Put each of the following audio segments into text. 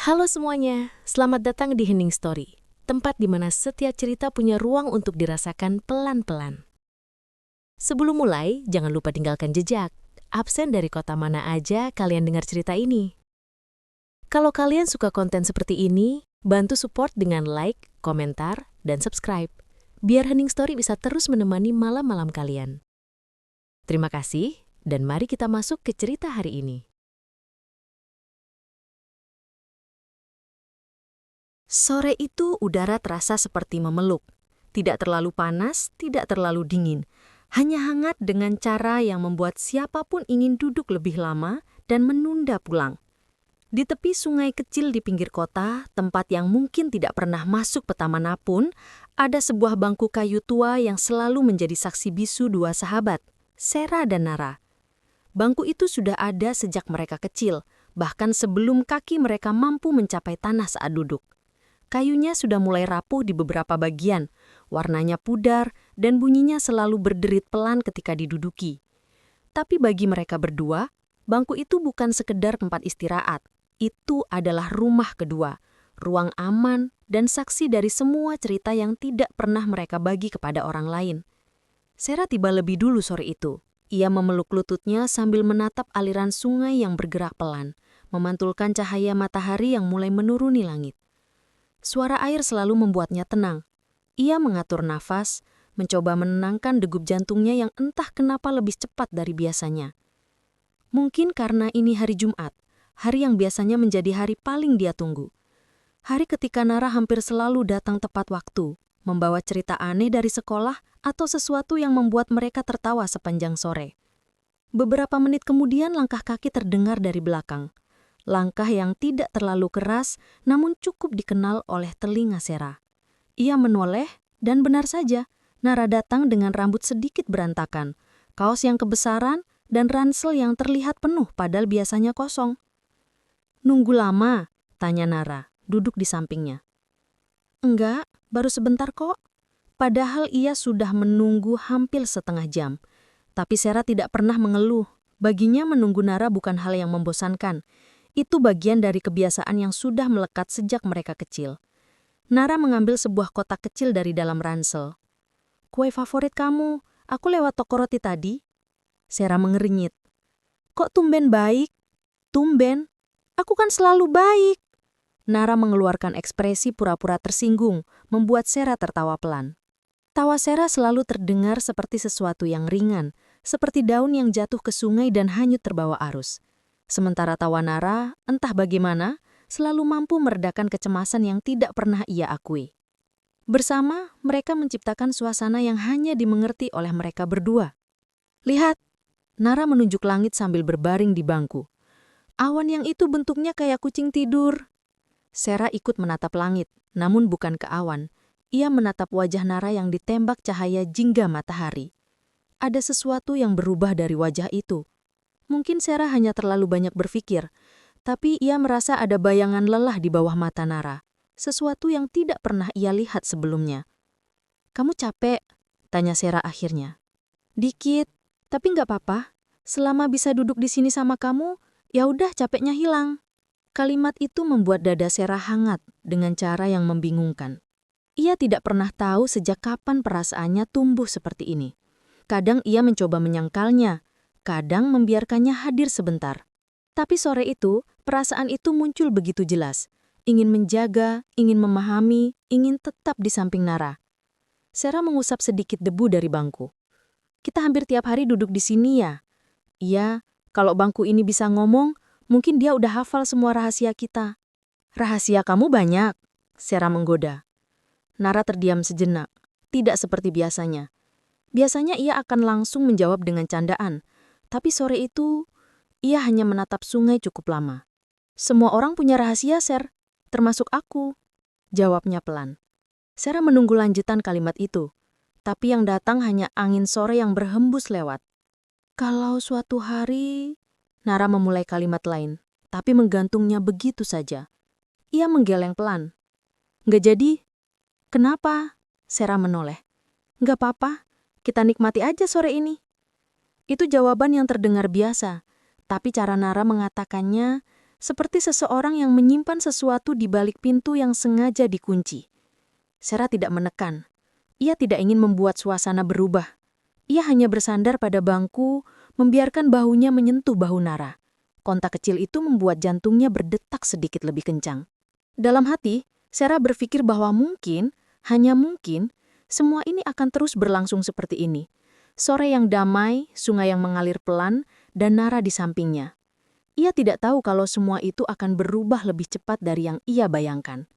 Halo semuanya, selamat datang di Hening Story, tempat di mana setiap cerita punya ruang untuk dirasakan pelan-pelan. Sebelum mulai, jangan lupa tinggalkan jejak. Absen dari kota mana aja kalian dengar cerita ini. Kalau kalian suka konten seperti ini, bantu support dengan like, komentar, dan subscribe, biar Hening Story bisa terus menemani malam-malam kalian. Terima kasih, dan mari kita masuk ke cerita hari ini. Sore itu udara terasa seperti memeluk. Tidak terlalu panas, tidak terlalu dingin. Hanya hangat dengan cara yang membuat siapapun ingin duduk lebih lama dan menunda pulang. Di tepi sungai kecil di pinggir kota, tempat yang mungkin tidak pernah masuk peta manapun, ada sebuah bangku kayu tua yang selalu menjadi saksi bisu dua sahabat, Sera dan Nara. Bangku itu sudah ada sejak mereka kecil, bahkan sebelum kaki mereka mampu mencapai tanah saat duduk. Kayunya sudah mulai rapuh di beberapa bagian, warnanya pudar dan bunyinya selalu berderit pelan ketika diduduki. Tapi bagi mereka berdua, bangku itu bukan sekedar tempat istirahat. Itu adalah rumah kedua, ruang aman dan saksi dari semua cerita yang tidak pernah mereka bagi kepada orang lain. Sera tiba lebih dulu sore itu. Ia memeluk lututnya sambil menatap aliran sungai yang bergerak pelan, memantulkan cahaya matahari yang mulai menuruni langit. Suara air selalu membuatnya tenang. Ia mengatur nafas, mencoba menenangkan degup jantungnya yang entah kenapa lebih cepat dari biasanya. Mungkin karena ini hari Jumat, hari yang biasanya menjadi hari paling dia tunggu. Hari ketika Nara hampir selalu datang tepat waktu, membawa cerita aneh dari sekolah atau sesuatu yang membuat mereka tertawa sepanjang sore. Beberapa menit kemudian langkah kaki terdengar dari belakang. Langkah yang tidak terlalu keras, namun cukup dikenal oleh telinga Sera. Ia menoleh, dan benar saja, Nara datang dengan rambut sedikit berantakan, kaos yang kebesaran, dan ransel yang terlihat penuh padahal biasanya kosong. "Nunggu lama?" tanya Nara, duduk di sampingnya. "Enggak, baru sebentar kok." Padahal ia sudah menunggu hampir setengah jam. Tapi Sera tidak pernah mengeluh. Baginya menunggu Nara bukan hal yang membosankan. Itu bagian dari kebiasaan yang sudah melekat sejak mereka kecil. Nara mengambil sebuah kotak kecil dari dalam ransel. "Kue favorit kamu, aku lewat toko roti tadi." Sera mengernyit. "Kok tumben baik?" "Tumben? Aku kan selalu baik." Nara mengeluarkan ekspresi pura-pura tersinggung, membuat Sera tertawa pelan. Tawa Sera selalu terdengar seperti sesuatu yang ringan, seperti daun yang jatuh ke sungai dan hanyut terbawa arus. Sementara tawa Nara, entah bagaimana, selalu mampu meredakan kecemasan yang tidak pernah ia akui. Bersama, mereka menciptakan suasana yang hanya dimengerti oleh mereka berdua. "Lihat!" Nara menunjuk langit sambil berbaring di bangku. "Awan yang itu bentuknya kayak kucing tidur." Sera ikut menatap langit, namun bukan ke awan. Ia menatap wajah Nara yang ditembak cahaya jingga matahari. Ada sesuatu yang berubah dari wajah itu. Mungkin Sera hanya terlalu banyak berpikir, tapi ia merasa ada bayangan lelah di bawah mata Nara, sesuatu yang tidak pernah ia lihat sebelumnya. "Kamu capek?" tanya Sera akhirnya. "Dikit, tapi nggak apa-apa. Selama bisa duduk di sini sama kamu, ya udah capeknya hilang." Kalimat itu membuat dada Sera hangat dengan cara yang membingungkan. Ia tidak pernah tahu sejak kapan perasaannya tumbuh seperti ini. Kadang ia mencoba menyangkalnya, kadang membiarkannya hadir sebentar. Tapi sore itu, perasaan itu muncul begitu jelas. Ingin menjaga, ingin memahami, ingin tetap di samping Nara. Sera mengusap sedikit debu dari bangku. "Kita hampir tiap hari duduk di sini ya?" "Iya, kalau bangku ini bisa ngomong, mungkin dia udah hafal semua rahasia kita." "Rahasia kamu banyak," Sera menggoda. Nara terdiam sejenak, tidak seperti biasanya. Biasanya ia akan langsung menjawab dengan candaan. Tapi sore itu, ia hanya menatap sungai cukup lama. "Semua orang punya rahasia, Ser, termasuk aku," jawabnya pelan. Sera menunggu lanjutan kalimat itu, tapi yang datang hanya angin sore yang berhembus lewat. "Kalau suatu hari..." Nara memulai kalimat lain, tapi menggantungnya begitu saja. Ia menggeleng pelan. "Nggak jadi?" "Kenapa?" Sera menoleh. "Nggak apa-apa, kita nikmati aja sore ini." Itu jawaban yang terdengar biasa, tapi cara Nara mengatakannya seperti seseorang yang menyimpan sesuatu di balik pintu yang sengaja dikunci. Sarah tidak menekan. Ia tidak ingin membuat suasana berubah. Ia hanya bersandar pada bangku, membiarkan bahunya menyentuh bahu Nara. Kontak kecil itu membuat jantungnya berdetak sedikit lebih kencang. Dalam hati, Sarah berpikir bahwa mungkin, hanya mungkin, semua ini akan terus berlangsung seperti ini. Sore yang damai, sungai yang mengalir pelan, dan Nara di sampingnya. Ia tidak tahu kalau semua itu akan berubah lebih cepat dari yang ia bayangkan.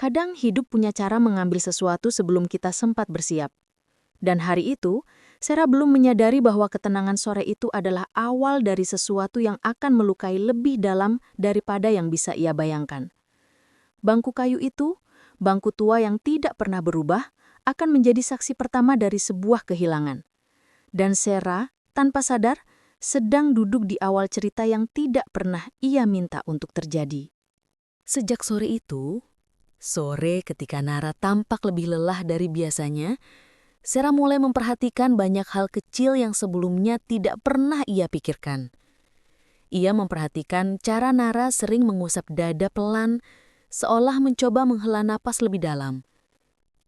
Kadang hidup punya cara mengambil sesuatu sebelum kita sempat bersiap. Dan hari itu, Sarah belum menyadari bahwa ketenangan sore itu adalah awal dari sesuatu yang akan melukai lebih dalam daripada yang bisa ia bayangkan. Bangku kayu itu, bangku tua yang tidak pernah berubah, akan menjadi saksi pertama dari sebuah kehilangan. Dan Sarah, tanpa sadar, sedang duduk di awal cerita yang tidak pernah ia minta untuk terjadi. Sejak sore itu, sore ketika Nara tampak lebih lelah dari biasanya, Sarah mulai memperhatikan banyak hal kecil yang sebelumnya tidak pernah ia pikirkan. Ia memperhatikan cara Nara sering mengusap dada pelan, seolah mencoba menghela napas lebih dalam.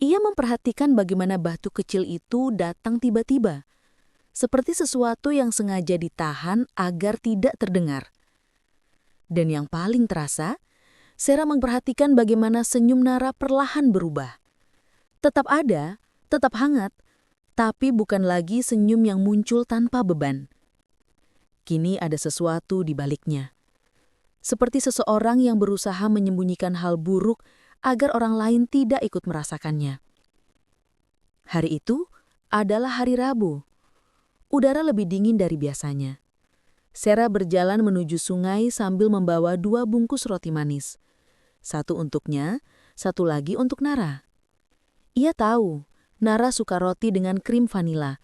Ia memperhatikan bagaimana batu kecil itu datang tiba-tiba, seperti sesuatu yang sengaja ditahan agar tidak terdengar. Dan yang paling terasa, Sarah memperhatikan bagaimana senyum Nara perlahan berubah. Tetap ada, tetap hangat, tapi bukan lagi senyum yang muncul tanpa beban. Kini ada sesuatu di baliknya. Seperti seseorang yang berusaha menyembunyikan hal buruk agar orang lain tidak ikut merasakannya. Hari itu adalah hari Rabu. Udara lebih dingin dari biasanya. Sarah berjalan menuju sungai sambil membawa 2 bungkus roti manis. Satu untuknya, satu lagi untuk Nara. Ia tahu Nara suka roti dengan krim vanila.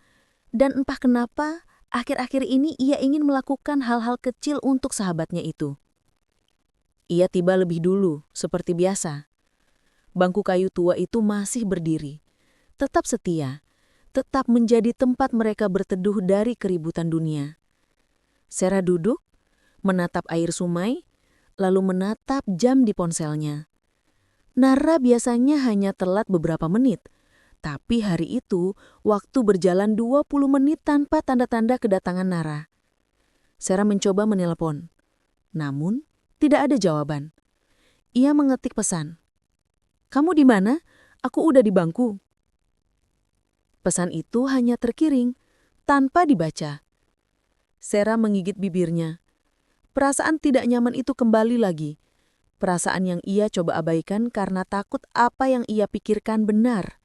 Dan entah kenapa, akhir-akhir ini ia ingin melakukan hal-hal kecil untuk sahabatnya itu. Ia tiba lebih dulu, seperti biasa. Bangku kayu tua itu masih berdiri. Tetap setia, tetap menjadi tempat mereka berteduh dari keributan dunia. Sarah duduk, menatap air sungai, lalu menatap jam di ponselnya. Nara biasanya hanya telat beberapa menit, tapi hari itu waktu berjalan 20 menit tanpa tanda-tanda kedatangan Nara. Sarah mencoba menelpon, namun tidak ada jawaban. Ia mengetik pesan. "Kamu di mana? Aku udah di bangku." Pesan itu hanya terkiring, tanpa dibaca. Sarah menggigit bibirnya. Perasaan tidak nyaman itu kembali lagi. Perasaan yang ia coba abaikan karena takut apa yang ia pikirkan benar.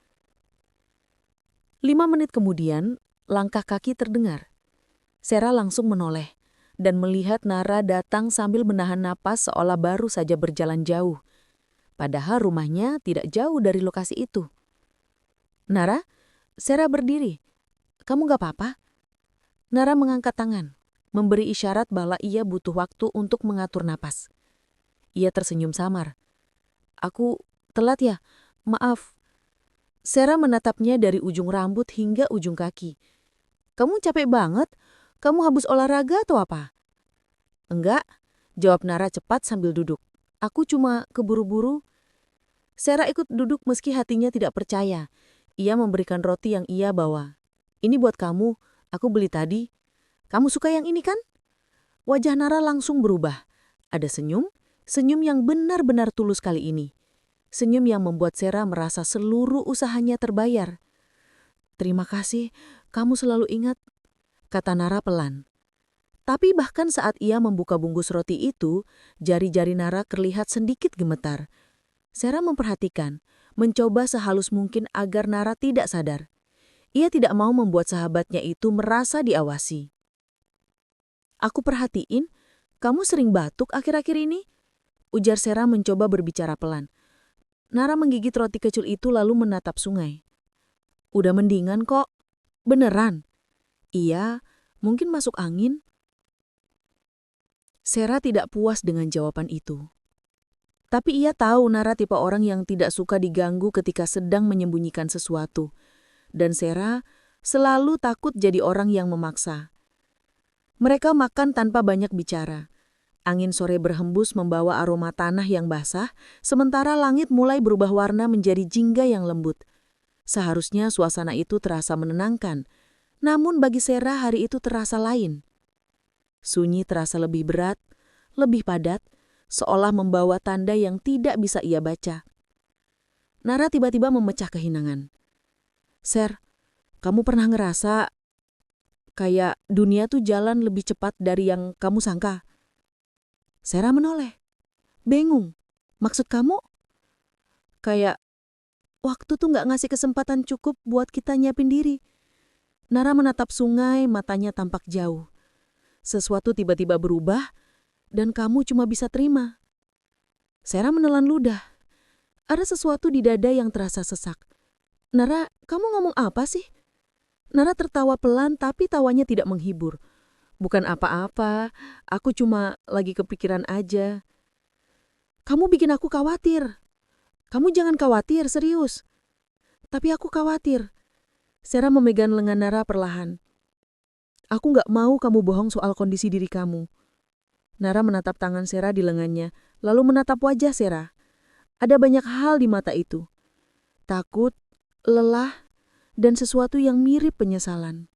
5 menit kemudian, langkah kaki terdengar. Sarah langsung menoleh dan melihat Nara datang sambil menahan napas seolah baru saja berjalan jauh. Padahal rumahnya tidak jauh dari lokasi itu. "Nara?" Sarah berdiri. "Kamu gak apa-apa?" Nara mengangkat tangan, memberi isyarat bahwa ia butuh waktu untuk mengatur napas. Ia tersenyum samar. "Aku telat ya? Maaf." Sarah menatapnya dari ujung rambut hingga ujung kaki. "Kamu capek banget? Kamu habis olahraga atau apa?" "Enggak," jawab Nara cepat sambil duduk. "Aku cuma keburu-buru." Sarah ikut duduk meski hatinya tidak percaya. Ia memberikan roti yang ia bawa. "Ini buat kamu, aku beli tadi. Kamu suka yang ini kan?" Wajah Nara langsung berubah. Ada senyum, senyum yang benar-benar tulus kali ini. Senyum yang membuat Sarah merasa seluruh usahanya terbayar. "Terima kasih, kamu selalu ingat," kata Nara pelan. Tapi bahkan saat ia membuka bungkus roti itu, jari-jari Nara terlihat sedikit gemetar. Sarah memperhatikan, mencoba sehalus mungkin agar Nara tidak sadar. Ia tidak mau membuat sahabatnya itu merasa diawasi. "Aku perhatiin, kamu sering batuk akhir-akhir ini?" ujar Sarah mencoba berbicara pelan. Nara menggigit roti kecil itu lalu menatap sungai. "Udah mendingan kok." "Beneran?" "Iya, mungkin masuk angin." Sarah tidak puas dengan jawaban itu. Tapi ia tahu Nara tipe orang yang tidak suka diganggu ketika sedang menyembunyikan sesuatu. Dan Sarah selalu takut jadi orang yang memaksa. Mereka makan tanpa banyak bicara. Angin sore berhembus membawa aroma tanah yang basah, sementara langit mulai berubah warna menjadi jingga yang lembut. Seharusnya suasana itu terasa menenangkan, namun bagi Sera hari itu terasa lain. Sunyi terasa lebih berat, lebih padat, seolah membawa tanda yang tidak bisa ia baca. Nara tiba-tiba memecah kehinangan. "Ser, kamu pernah ngerasa kayak dunia tuh jalan lebih cepat dari yang kamu sangka?" Sera menoleh. "Bingung. Maksud kamu?" "Kayak waktu tuh nggak ngasih kesempatan cukup buat kita nyiapin diri." Nara menatap sungai, matanya tampak jauh. Sesuatu tiba-tiba berubah, dan kamu cuma bisa terima. Sera menelan ludah. Ada sesuatu di dada yang terasa sesak. "Nara, kamu ngomong apa sih?" Nara tertawa pelan tapi tawanya tidak menghibur. "Bukan apa-apa, aku cuma lagi kepikiran aja." "Kamu bikin aku khawatir." "Kamu jangan khawatir, serius." "Tapi aku khawatir." Sera memegang lengan Nara perlahan. "Aku nggak mau kamu bohong soal kondisi diri kamu." Nara menatap tangan Sera di lengannya, lalu menatap wajah Sera. Ada banyak hal di mata itu. Takut, lelah, dan sesuatu yang mirip penyesalan.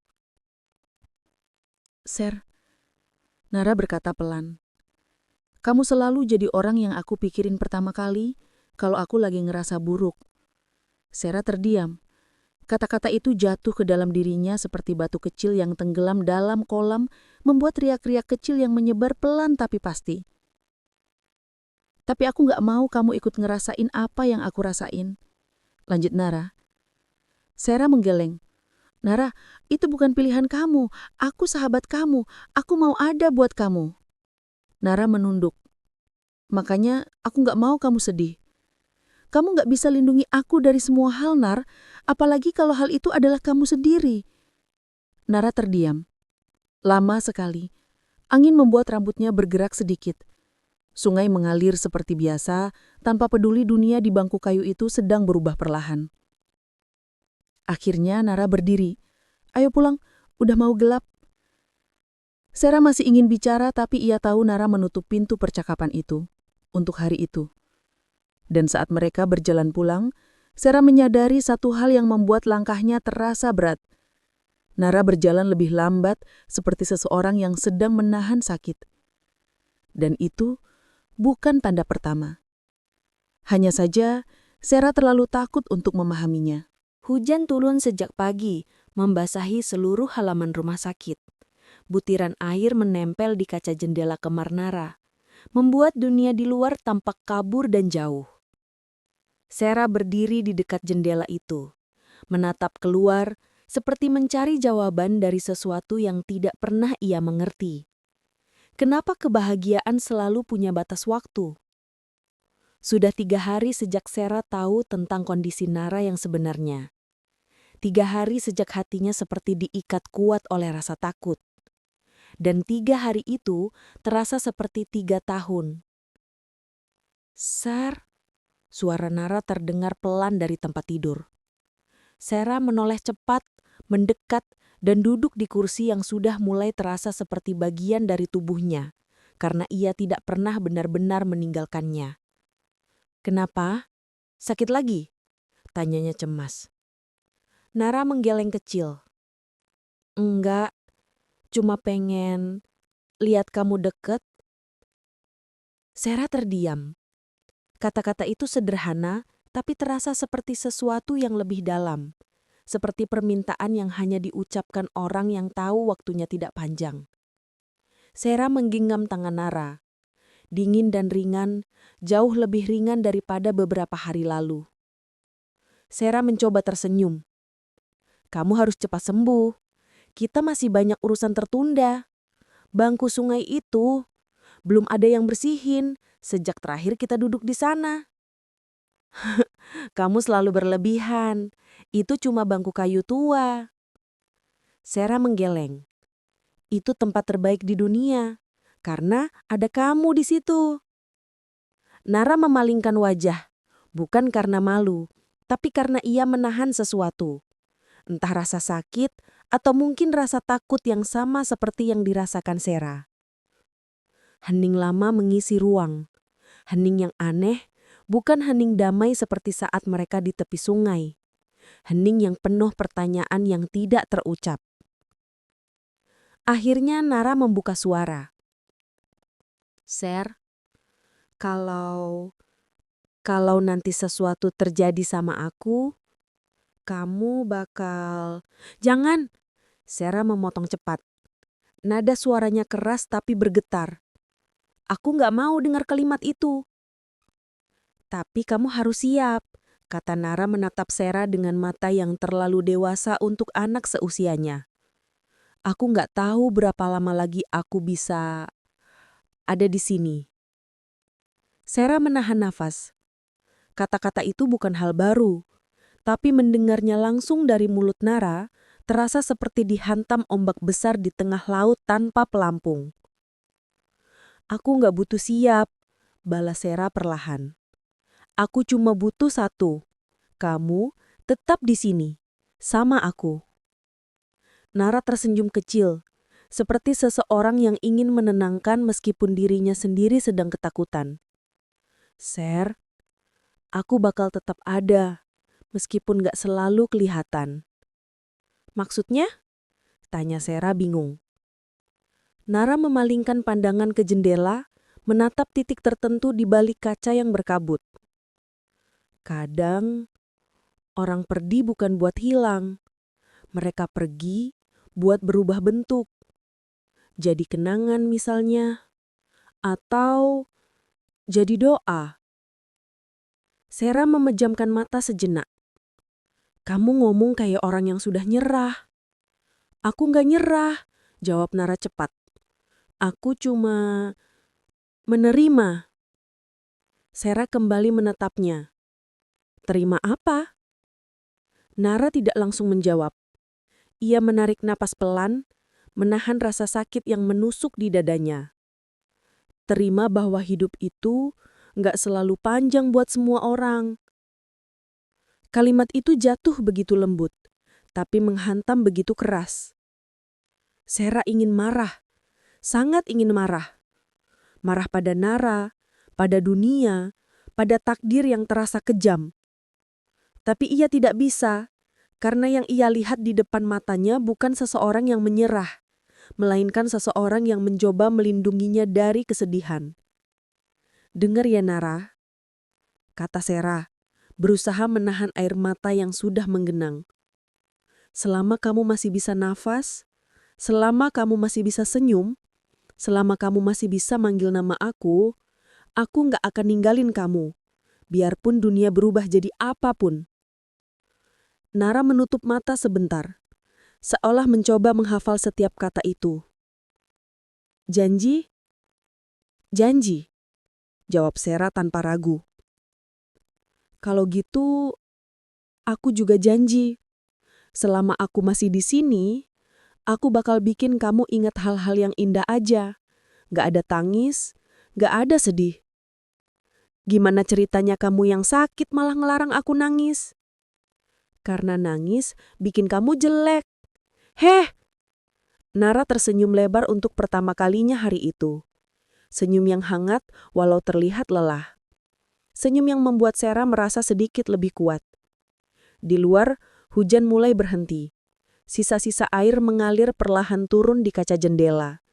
"Ser," Nara berkata pelan, "kamu selalu jadi orang yang aku pikirin pertama kali kalau aku lagi ngerasa buruk." Sera terdiam. Kata-kata itu jatuh ke dalam dirinya seperti batu kecil yang tenggelam dalam kolam, membuat riak-riak kecil yang menyebar pelan tapi pasti. "Tapi aku nggak mau kamu ikut ngerasain apa yang aku rasain," lanjut Nara. Sera menggeleng. "Nara, itu bukan pilihan kamu. Aku sahabat kamu. Aku mau ada buat kamu." Nara menunduk. "Makanya aku nggak mau kamu sedih. Kamu nggak bisa lindungi aku dari semua hal, Nar. Apalagi kalau hal itu adalah kamu sendiri." Nara terdiam. Lama sekali. Angin membuat rambutnya bergerak sedikit. Sungai mengalir seperti biasa, tanpa peduli dunia di bangku kayu itu sedang berubah perlahan. Akhirnya Nara berdiri. "Ayo pulang, udah mau gelap." Sera masih ingin bicara tapi ia tahu Nara menutup pintu percakapan itu, untuk hari itu. Dan saat mereka berjalan pulang, Sera menyadari satu hal yang membuat langkahnya terasa berat. Nara berjalan lebih lambat seperti seseorang yang sedang menahan sakit. Dan itu bukan tanda pertama. Hanya saja, Sera terlalu takut untuk memahaminya. Hujan turun sejak pagi, membasahi seluruh halaman rumah sakit. Butiran air menempel di kaca jendela kamar Nara, membuat dunia di luar tampak kabur dan jauh. Sera berdiri di dekat jendela itu, menatap keluar seperti mencari jawaban dari sesuatu yang tidak pernah ia mengerti. Kenapa kebahagiaan selalu punya batas waktu? Sudah 3 hari sejak Sera tahu tentang kondisi Nara yang sebenarnya. 3 hari sejak hatinya seperti diikat kuat oleh rasa takut. Dan 3 hari itu terasa seperti 3 tahun. "Sar," suara Nara terdengar pelan dari tempat tidur. Sera menoleh cepat, mendekat, dan duduk di kursi yang sudah mulai terasa seperti bagian dari tubuhnya, karena ia tidak pernah benar-benar meninggalkannya. "Kenapa? Sakit lagi?" tanyanya cemas. Nara menggeleng kecil. "Enggak, cuma pengen lihat kamu deket." Sera terdiam. Kata-kata itu sederhana, tapi terasa seperti sesuatu yang lebih dalam. Seperti permintaan yang hanya diucapkan orang yang tahu waktunya tidak panjang. Sera menggenggam tangan Nara. Dingin dan ringan, jauh lebih ringan daripada beberapa hari lalu. Sera mencoba tersenyum. "Kamu harus cepat sembuh. Kita masih banyak urusan tertunda. Bangku sungai itu belum ada yang bersihin sejak terakhir kita duduk di sana." "Kamu selalu berlebihan. Itu cuma bangku kayu tua." Sera menggeleng. "Itu tempat terbaik di dunia, karena ada kamu di situ." Nara memalingkan wajah, bukan karena malu, tapi karena ia menahan sesuatu. Entah rasa sakit atau mungkin rasa takut yang sama seperti yang dirasakan Sera. Hening lama mengisi ruang. Hening yang aneh, bukan hening damai seperti saat mereka di tepi sungai. Hening yang penuh pertanyaan yang tidak terucap. Akhirnya Nara membuka suara. "Ser, kalau nanti sesuatu terjadi sama aku, kamu bakal..." "Jangan!" Sera memotong cepat. Nada suaranya keras tapi bergetar. "Aku nggak mau dengar kalimat itu." "Tapi kamu harus siap," kata Nara menatap Sera dengan mata yang terlalu dewasa untuk anak seusianya. "Aku nggak tahu berapa lama lagi aku bisa ada di sini." Sera menahan nafas. Kata-kata itu bukan hal baru, tapi mendengarnya langsung dari mulut Nara terasa seperti dihantam ombak besar di tengah laut tanpa pelampung. "Aku nggak butuh siap," balas Sera perlahan. "Aku cuma butuh satu. Kamu tetap di sini, sama aku." Nara tersenyum kecil, seperti seseorang yang ingin menenangkan meskipun dirinya sendiri sedang ketakutan. "Ser, aku bakal tetap ada, meskipun gak selalu kelihatan." "Maksudnya?" tanya Sera bingung. Nara memalingkan pandangan ke jendela, menatap titik tertentu di balik kaca yang berkabut. "Kadang, orang pergi bukan buat hilang. Mereka pergi buat berubah bentuk. Jadi kenangan misalnya, atau jadi doa." Sera memejamkan mata sejenak. "Kamu ngomong kayak orang yang sudah nyerah." "Aku nggak nyerah," jawab Nara cepat. "Aku cuma menerima." Sera kembali menatapnya. "Terima apa?" Nara tidak langsung menjawab. Ia menarik napas pelan, menahan rasa sakit yang menusuk di dadanya. Terima bahwa hidup itu nggak selalu panjang buat semua orang. Kalimat itu jatuh begitu lembut, tapi menghantam begitu keras. Sera ingin marah, sangat ingin marah. Marah pada Nara, pada dunia, pada takdir yang terasa kejam. Tapi ia tidak bisa, karena yang ia lihat di depan matanya bukan seseorang yang menyerah, melainkan seseorang yang mencoba melindunginya dari kesedihan. "Dengar ya Nara," kata Sera, berusaha menahan air mata yang sudah menggenang. "Selama kamu masih bisa nafas, selama kamu masih bisa senyum, selama kamu masih bisa manggil nama aku nggak akan ninggalin kamu, biarpun dunia berubah jadi apapun." Nara menutup mata sebentar, seolah mencoba menghafal setiap kata itu. "Janji?" "Janji," jawab Sera tanpa ragu. "Kalau gitu, aku juga janji. Selama aku masih di sini, aku bakal bikin kamu ingat hal-hal yang indah aja. Gak ada tangis, gak ada sedih." "Gimana ceritanya kamu yang sakit malah ngelarang aku nangis?" "Karena nangis bikin kamu jelek." "Heh!" Nara tersenyum lebar untuk pertama kalinya hari itu. Senyum yang hangat walau terlihat lelah. Senyum yang membuat Sera merasa sedikit lebih kuat. Di luar, hujan mulai berhenti. Sisa-sisa air mengalir perlahan turun di kaca jendela,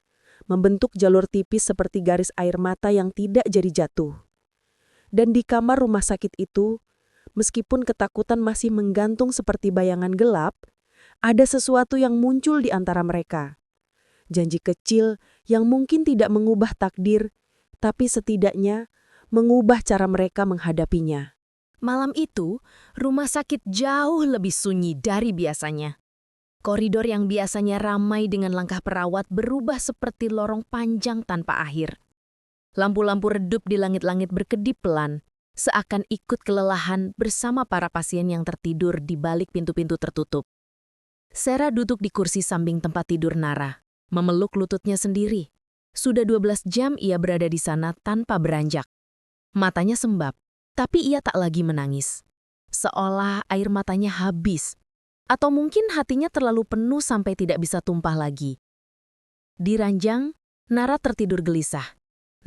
membentuk jalur tipis seperti garis air mata yang tidak jadi jatuh. Dan di kamar rumah sakit itu, meskipun ketakutan masih menggantung seperti bayangan gelap, ada sesuatu yang muncul di antara mereka. Janji kecil yang mungkin tidak mengubah takdir, tapi setidaknya mengubah cara mereka menghadapinya. Malam itu, rumah sakit jauh lebih sunyi dari biasanya. Koridor yang biasanya ramai dengan langkah perawat berubah seperti lorong panjang tanpa akhir. Lampu-lampu redup di langit-langit berkedip pelan, seakan ikut kelelahan bersama para pasien yang tertidur di balik pintu-pintu tertutup. Sera duduk di kursi samping tempat tidur Nara, memeluk lututnya sendiri. Sudah 12 jam ia berada di sana tanpa beranjak. Matanya sembab, tapi ia tak lagi menangis. Seolah air matanya habis, atau mungkin hatinya terlalu penuh sampai tidak bisa tumpah lagi. Di ranjang, Nara tertidur gelisah.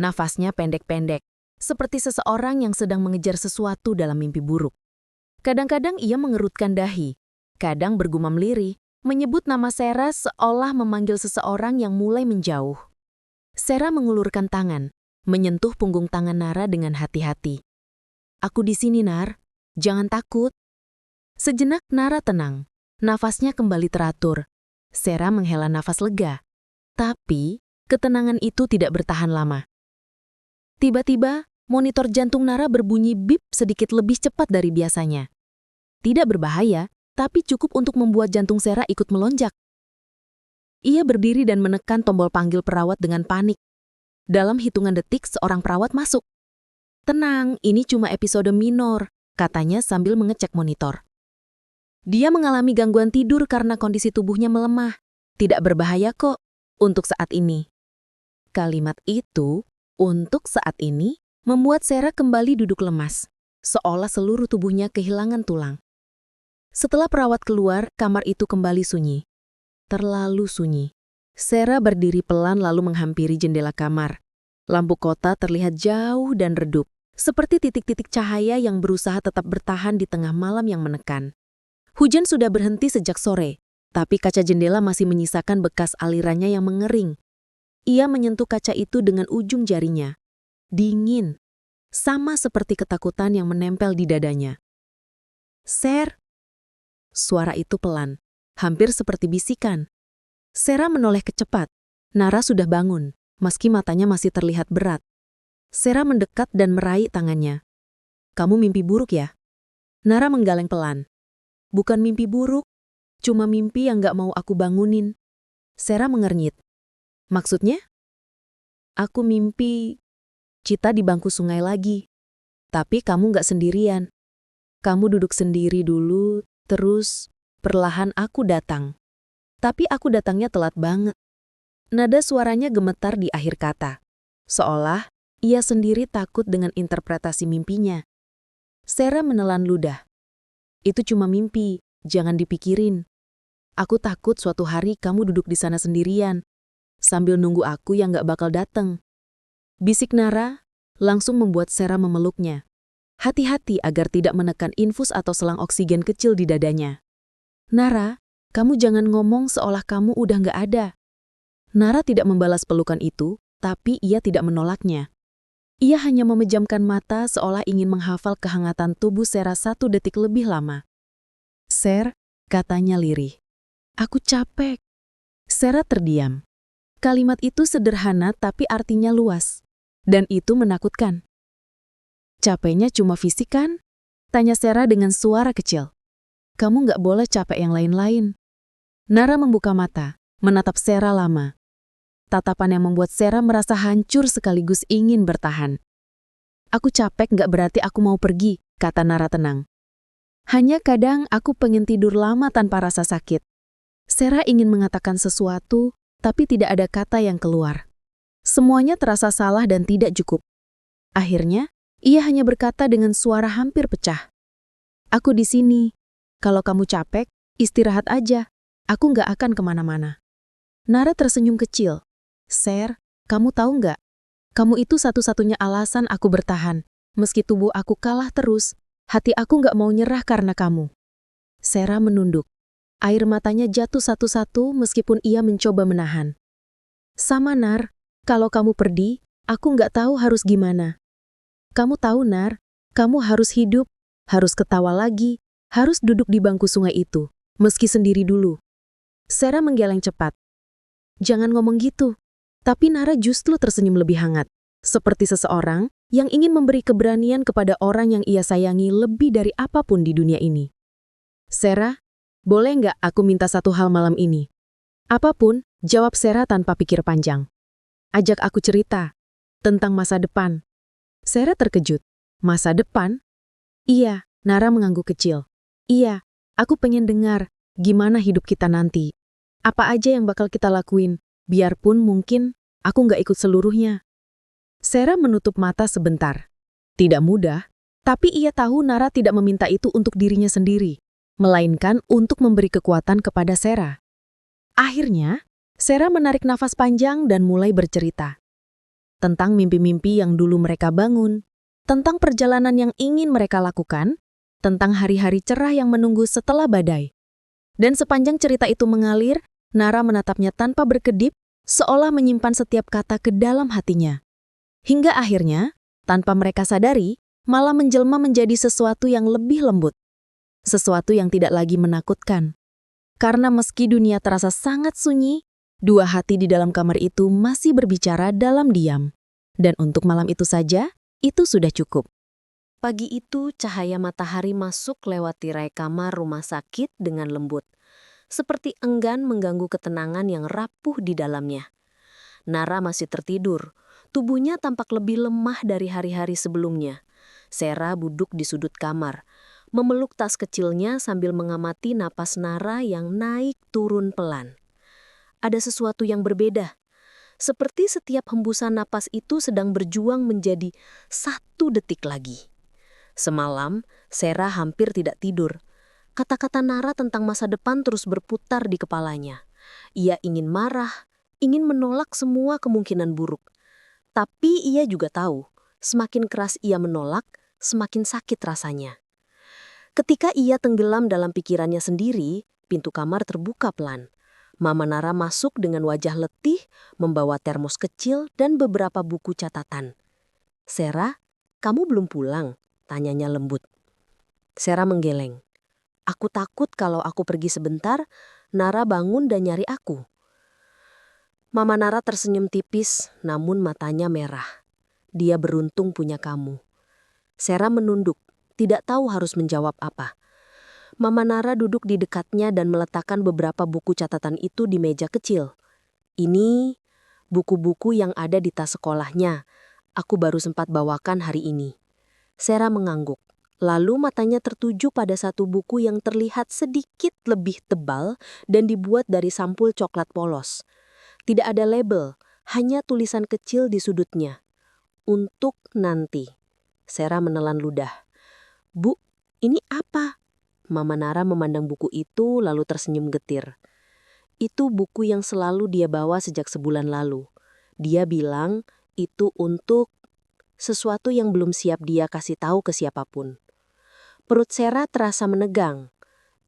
Nafasnya pendek-pendek, seperti seseorang yang sedang mengejar sesuatu dalam mimpi buruk. Kadang-kadang ia mengerutkan dahi, kadang bergumam lirih, menyebut nama Sarah seolah memanggil seseorang yang mulai menjauh. Sarah mengulurkan tangan, menyentuh punggung tangan Nara dengan hati-hati. "Aku di sini, Nar. Jangan takut." Sejenak Nara tenang, nafasnya kembali teratur. Sarah menghela nafas lega. Tapi, ketenangan itu tidak bertahan lama. Tiba-tiba, monitor jantung Nara berbunyi bip sedikit lebih cepat dari biasanya. Tidak berbahaya, tapi cukup untuk membuat jantung Sarah ikut melonjak. Ia berdiri dan menekan tombol panggil perawat dengan panik. Dalam hitungan detik, seorang perawat masuk. "Tenang, ini cuma episode minor," katanya sambil mengecek monitor. "Dia mengalami gangguan tidur karena kondisi tubuhnya melemah. Tidak berbahaya kok, untuk saat ini." Kalimat itu, "untuk saat ini," membuat Sarah kembali duduk lemas, seolah seluruh tubuhnya kehilangan tulang. Setelah perawat keluar, kamar itu kembali sunyi. Terlalu sunyi. Sarah berdiri pelan lalu menghampiri jendela kamar. Lampu kota terlihat jauh dan redup, seperti titik-titik cahaya yang berusaha tetap bertahan di tengah malam yang menekan. Hujan sudah berhenti sejak sore, tapi kaca jendela masih menyisakan bekas alirannya yang mengering. Ia menyentuh kaca itu dengan ujung jarinya. Dingin, sama seperti ketakutan yang menempel di dadanya. "Ser." Suara itu pelan, hampir seperti bisikan. Sarah menoleh kecepat. Nara sudah bangun, meski matanya masih terlihat berat. Sarah mendekat dan meraih tangannya. "Kamu mimpi buruk ya?" Nara menggeleng pelan. "Bukan mimpi buruk, cuma mimpi yang gak mau aku bangunin." Sarah mengernyit. "Maksudnya?" "Aku mimpi kita di bangku sungai lagi. Tapi kamu gak sendirian. Kamu duduk sendiri dulu, terus perlahan aku datang. Tapi aku datangnya telat banget." Nada suaranya gemetar di akhir kata, seolah ia sendiri takut dengan interpretasi mimpinya. Sarah menelan ludah. "Itu cuma mimpi, jangan dipikirin. Aku takut suatu hari kamu duduk di sana sendirian, sambil nunggu aku yang gak bakal datang." Bisik Nara langsung membuat Sarah memeluknya. Hati-hati agar tidak menekan infus atau selang oksigen kecil di dadanya. "Nara, kamu jangan ngomong seolah kamu udah gak ada." Nara tidak membalas pelukan itu, tapi ia tidak menolaknya. Ia hanya memejamkan mata seolah ingin menghafal kehangatan tubuh Sarah 1 detik lebih lama. "Ser," katanya lirih. "Aku capek." Sarah terdiam. Kalimat itu sederhana tapi artinya luas. Dan itu menakutkan. "Capeknya cuma fisik kan?" tanya Sarah dengan suara kecil. "Kamu nggak boleh capek yang lain-lain." Nara membuka mata, menatap Sarah lama. Tatapan yang membuat Sarah merasa hancur sekaligus ingin bertahan. "Aku capek nggak berarti aku mau pergi," kata Nara tenang. "Hanya kadang aku pengen tidur lama tanpa rasa sakit." Sarah ingin mengatakan sesuatu, tapi tidak ada kata yang keluar. Semuanya terasa salah dan tidak cukup. Akhirnya, ia hanya berkata dengan suara hampir pecah. "Aku di sini. Kalau kamu capek, istirahat aja. Aku nggak akan kemana-mana." Nara tersenyum kecil. "Ser, kamu tahu nggak? Kamu itu satu-satunya alasan aku bertahan. Meski tubuh aku kalah terus, hati aku nggak mau nyerah karena kamu." Sarah menunduk. Air matanya jatuh satu-satu meskipun ia mencoba menahan. "Sama Nar, kalau kamu pergi, aku nggak tahu harus gimana. Kamu tahu Nar, kamu harus hidup, harus ketawa lagi, harus duduk di bangku sungai itu, meski sendiri dulu." Sarah menggeleng cepat. "Jangan ngomong gitu." Tapi Nara justru tersenyum lebih hangat, seperti seseorang yang ingin memberi keberanian kepada orang yang ia sayangi lebih dari apapun di dunia ini. "Sarah, boleh nggak aku minta satu hal malam ini?" "Apapun," jawab Sarah tanpa pikir panjang. "Ajak aku cerita tentang masa depan." Sarah terkejut. "Masa depan?" "Iya," Nara mengangguk kecil. "Iya, aku pengen dengar gimana hidup kita nanti. Apa aja yang bakal kita lakuin, biarpun mungkin aku nggak ikut seluruhnya." Sarah menutup mata sebentar. Tidak mudah, tapi ia tahu Nara tidak meminta itu untuk dirinya sendiri, melainkan untuk memberi kekuatan kepada Sarah. Akhirnya, Sarah menarik nafas panjang dan mulai bercerita. tentang mimpi-mimpi yang dulu mereka bangun, tentang perjalanan yang ingin mereka lakukan, tentang hari-hari cerah yang menunggu setelah badai. Dan sepanjang cerita itu mengalir, Nara menatapnya tanpa berkedip, seolah menyimpan setiap kata ke dalam hatinya. Hingga akhirnya, tanpa mereka sadari, malah menjelma menjadi sesuatu yang lebih lembut. Sesuatu yang tidak lagi menakutkan. Karena meski dunia terasa sangat sunyi, dua hati di dalam kamar itu masih berbicara dalam diam. Dan untuk malam itu saja, itu sudah cukup. Pagi itu, cahaya matahari masuk lewat tirai kamar rumah sakit dengan lembut, seperti enggan mengganggu ketenangan yang rapuh di dalamnya. Nara masih tertidur, tubuhnya tampak lebih lemah dari hari-hari sebelumnya. Sera duduk di sudut kamar, memeluk tas kecilnya sambil mengamati napas Nara yang naik turun pelan. Ada sesuatu yang berbeda. Seperti setiap hembusan napas itu sedang berjuang menjadi 1 detik lagi. Semalam, Sera hampir tidak tidur. Kata-kata Nara tentang masa depan terus berputar di kepalanya. Ia ingin marah, ingin menolak semua kemungkinan buruk. Tapi ia juga tahu, semakin keras ia menolak, semakin sakit rasanya. Ketika ia tenggelam dalam pikirannya sendiri, pintu kamar terbuka pelan. Mama Nara masuk dengan wajah letih, membawa termos kecil dan beberapa buku catatan. "Sera, kamu belum pulang?" tanyanya lembut. Sera menggeleng. "Aku takut kalau aku pergi sebentar, Nara bangun dan nyari aku." Mama Nara tersenyum tipis, namun matanya merah. "Dia beruntung punya kamu." Sera menunduk, tidak tahu harus menjawab apa. Mama Nara duduk di dekatnya dan meletakkan beberapa buku catatan itu di meja kecil. "Ini buku-buku yang ada di tas sekolahnya. Aku baru sempat bawakan hari ini." Sera mengangguk. Lalu matanya tertuju pada satu buku yang terlihat sedikit lebih tebal dan dibuat dari sampul coklat polos. Tidak ada label, hanya tulisan kecil di sudutnya. "Untuk nanti." Sera menelan ludah. "Bu, ini apa?" Mama Nara memandang buku itu lalu tersenyum getir. "Itu buku yang selalu dia bawa sejak sebulan lalu. Dia bilang itu untuk sesuatu yang belum siap dia kasih tahu ke siapapun." Perut Sera terasa menegang.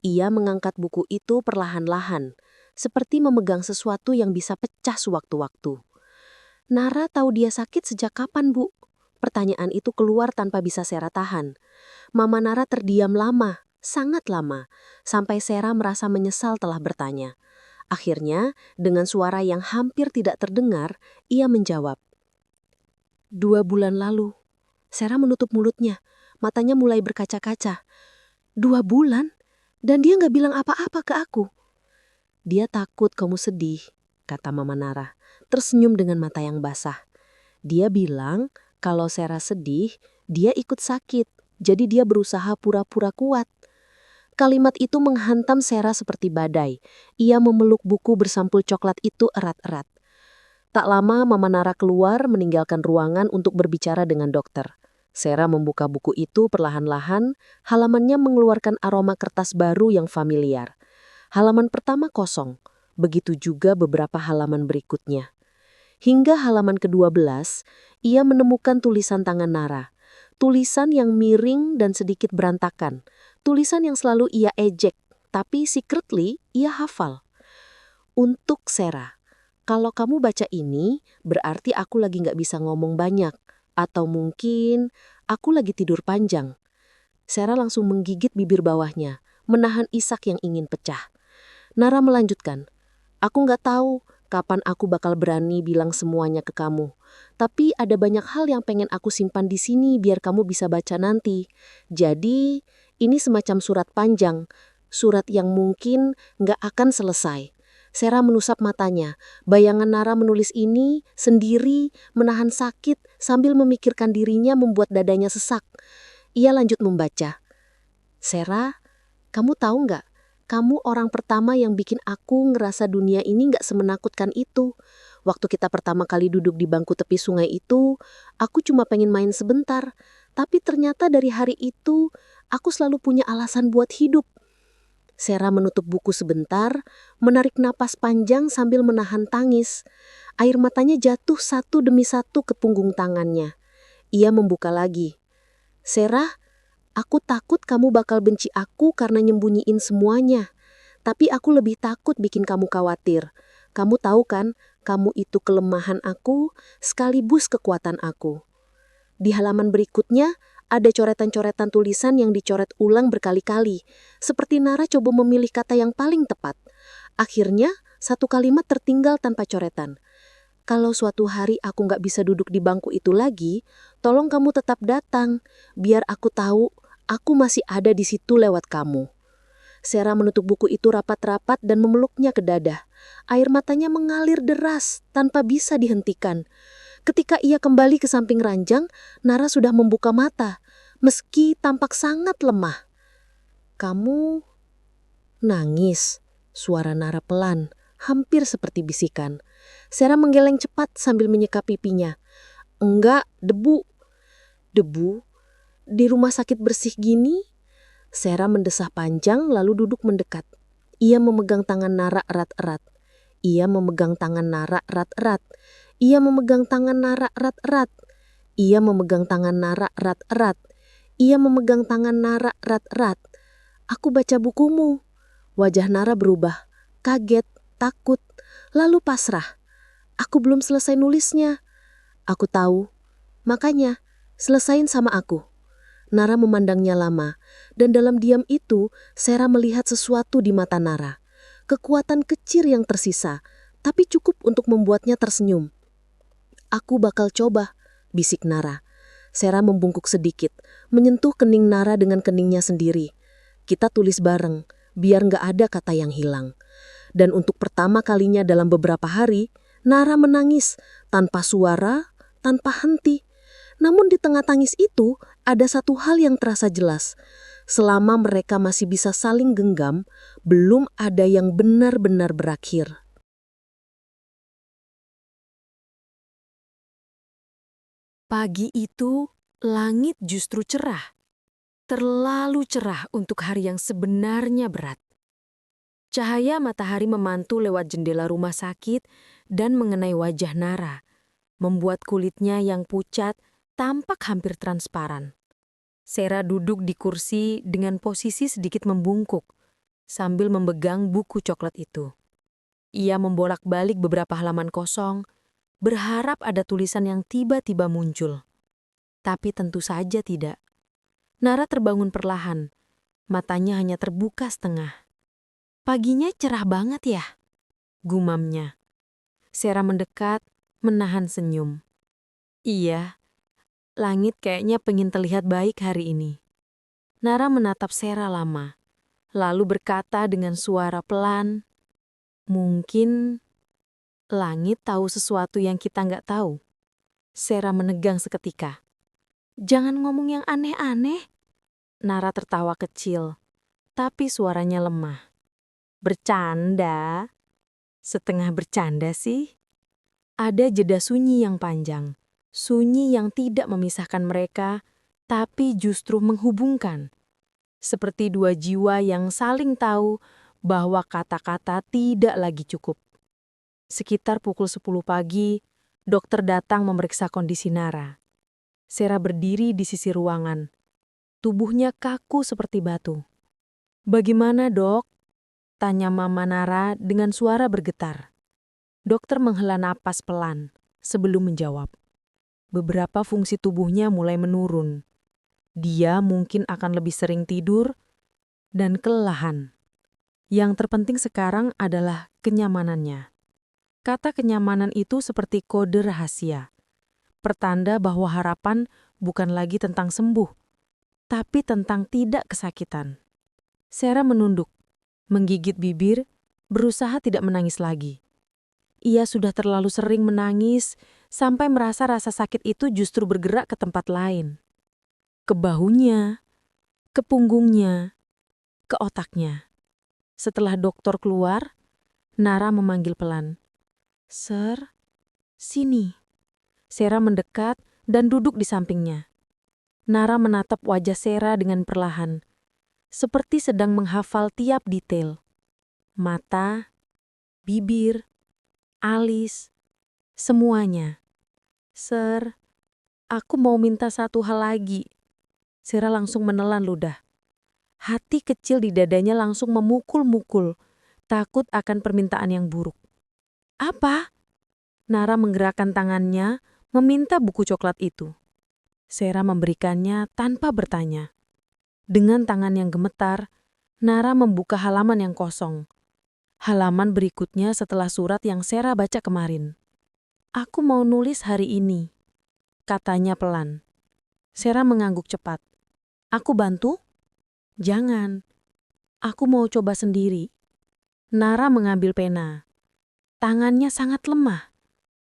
Ia mengangkat buku itu perlahan-lahan, seperti memegang sesuatu yang bisa pecah sewaktu-waktu. "Nara tahu dia sakit sejak kapan, Bu?" Pertanyaan itu keluar tanpa bisa Sera tahan. Mama Nara terdiam lama. Sangat lama, sampai Sera merasa menyesal telah bertanya. Akhirnya, dengan suara yang hampir tidak terdengar, ia menjawab. 2 bulan lalu." Sera menutup mulutnya, matanya mulai berkaca-kaca. 2 bulan? Dan dia nggak bilang apa-apa ke aku. "Dia takut kamu sedih," kata Mama Nara, tersenyum dengan mata yang basah. "Dia bilang kalau Sera sedih, dia ikut sakit, jadi dia berusaha pura-pura kuat." Kalimat itu menghantam Sera seperti badai. Ia memeluk buku bersampul coklat itu erat-erat. Tak lama Mama Nara keluar meninggalkan ruangan untuk berbicara dengan dokter. Sera membuka buku itu perlahan-lahan, halamannya mengeluarkan aroma kertas baru yang familiar. Halaman pertama kosong, begitu juga beberapa halaman berikutnya. Hingga halaman ke-12, ia menemukan tulisan tangan Nara. Tulisan yang miring dan sedikit berantakan. Tulisan yang selalu ia ejek, tapi secretly ia hafal. "Untuk Sera, kalau kamu baca ini, berarti aku lagi nggak bisa ngomong banyak. Atau mungkin aku lagi tidur panjang." Sera langsung menggigit bibir bawahnya, menahan isak yang ingin pecah. Nara melanjutkan, "Aku nggak tahu kapan aku bakal berani bilang semuanya ke kamu. Tapi ada banyak hal yang pengen aku simpan di sini biar kamu bisa baca nanti. Jadi, ini semacam surat panjang, surat yang mungkin nggak akan selesai." Sera menusap matanya. Bayangan Nara menulis ini sendiri, menahan sakit sambil memikirkan dirinya membuat dadanya sesak. Ia lanjut membaca. "Sera, kamu tahu nggak? Kamu orang pertama yang bikin aku ngerasa dunia ini nggak semenakutkan itu. Waktu kita pertama kali duduk di bangku tepi sungai itu, aku cuma pengen main sebentar. Tapi ternyata dari hari itu, aku selalu punya alasan buat hidup." Sera menutup buku sebentar, menarik napas panjang sambil menahan tangis. Air matanya jatuh satu demi satu ke punggung tangannya. Ia membuka lagi. Sera, aku takut kamu bakal benci aku karena nyembunyiin semuanya. Tapi aku lebih takut bikin kamu khawatir. Kamu tahu kan, kamu itu kelemahan aku sekaligus kekuatan aku. Di halaman berikutnya, ada coretan-coretan tulisan yang dicoret ulang berkali-kali, seperti Nara coba memilih kata yang paling tepat. Akhirnya, satu kalimat tertinggal tanpa coretan. Kalau suatu hari aku nggak bisa duduk di bangku itu lagi, tolong kamu tetap datang, biar aku tahu aku masih ada di situ lewat kamu. Sera menutup buku itu rapat-rapat dan memeluknya ke dada. Air matanya mengalir deras tanpa bisa dihentikan. Ketika ia kembali ke samping ranjang, Nara sudah membuka mata, meski tampak sangat lemah. Kamu nangis, suara Nara pelan, hampir seperti bisikan. Sera menggeleng cepat sambil menyeka pipinya. Enggak, debu. Debu? Di rumah sakit bersih gini? Sera mendesah panjang lalu duduk mendekat. Ia memegang tangan Nara erat-erat. Ia memegang tangan Nara erat-erat. Ia memegang tangan Nara erat-erat. Ia memegang tangan Nara erat-erat. Ia memegang tangan Nara erat-erat. Aku baca bukumu. Wajah Nara berubah. Kaget, takut, lalu pasrah. Aku belum selesai nulisnya. Aku tahu. Makanya, selesain sama aku. Nara memandangnya lama, dan dalam diam itu, Sera melihat sesuatu di mata Nara. Kekuatan kecil yang tersisa, tapi cukup untuk membuatnya tersenyum. Aku bakal coba, bisik Nara. Sera membungkuk sedikit, menyentuh kening Nara dengan keningnya sendiri. Kita tulis bareng, biar nggak ada kata yang hilang. Dan untuk pertama kalinya dalam beberapa hari, Nara menangis tanpa suara, tanpa henti. Namun di tengah tangis itu, ada satu hal yang terasa jelas. Selama mereka masih bisa saling genggam, belum ada yang benar-benar berakhir. Pagi itu, langit justru cerah. Terlalu cerah untuk hari yang sebenarnya berat. Cahaya matahari memantul lewat jendela rumah sakit dan mengenai wajah Nara, membuat kulitnya yang pucat tampak hampir transparan. Sera duduk di kursi dengan posisi sedikit membungkuk, sambil memegang buku coklat itu. Ia membolak-balik beberapa halaman kosong, berharap ada tulisan yang tiba-tiba muncul. Tapi tentu saja tidak. Nara terbangun perlahan, matanya hanya terbuka setengah. Paginya cerah banget ya, gumamnya. Sera mendekat, menahan senyum. Iya, langit kayaknya pengen terlihat baik hari ini. Nara menatap Sera lama, lalu berkata dengan suara pelan, mungkin langit tahu sesuatu yang kita nggak tahu. Sera menegang seketika. Jangan ngomong yang aneh-aneh. Nara tertawa kecil, tapi suaranya lemah. Bercanda? Setengah bercanda sih. Ada jeda sunyi yang panjang, sunyi yang tidak memisahkan mereka, tapi justru menghubungkan. Seperti dua jiwa yang saling tahu bahwa kata-kata tidak lagi cukup. Sekitar pukul 10 pagi, dokter datang memeriksa kondisi Nara. Sera berdiri di sisi ruangan. Tubuhnya kaku seperti batu. Bagaimana, Dok? Tanya Mama Nara dengan suara bergetar. Dokter menghela napas pelan sebelum menjawab. Beberapa fungsi tubuhnya mulai menurun. Dia mungkin akan lebih sering tidur dan kelelahan. Yang terpenting sekarang adalah kenyamanannya. Kata kenyamanan itu seperti kode rahasia. Pertanda bahwa harapan bukan lagi tentang sembuh, tapi tentang tidak kesakitan. Sera menunduk, menggigit bibir, berusaha tidak menangis lagi. Ia sudah terlalu sering menangis sampai merasa rasa sakit itu justru bergerak ke tempat lain. Ke bahunya, ke punggungnya, ke otaknya. Setelah dokter keluar, Nara memanggil pelan. Sir, sini. Sera mendekat dan duduk di sampingnya. Nara menatap wajah Sera dengan perlahan. seperti sedang menghafal tiap detail. Mata, bibir, alis, semuanya. "Sir, aku mau minta satu hal lagi." Sarah langsung menelan ludah. Hati kecil di dadanya langsung memukul-mukul, takut akan permintaan yang buruk. "Apa?" Nara menggerakkan tangannya, meminta buku coklat itu. Sarah memberikannya tanpa bertanya. Dengan tangan yang gemetar, Nara membuka halaman yang kosong. Halaman berikutnya setelah surat yang Sarah baca kemarin. "Aku mau nulis hari ini," katanya pelan. Sarah mengangguk cepat. "Aku bantu?" "Jangan. Aku mau coba sendiri." Nara mengambil pena. Tangannya sangat lemah,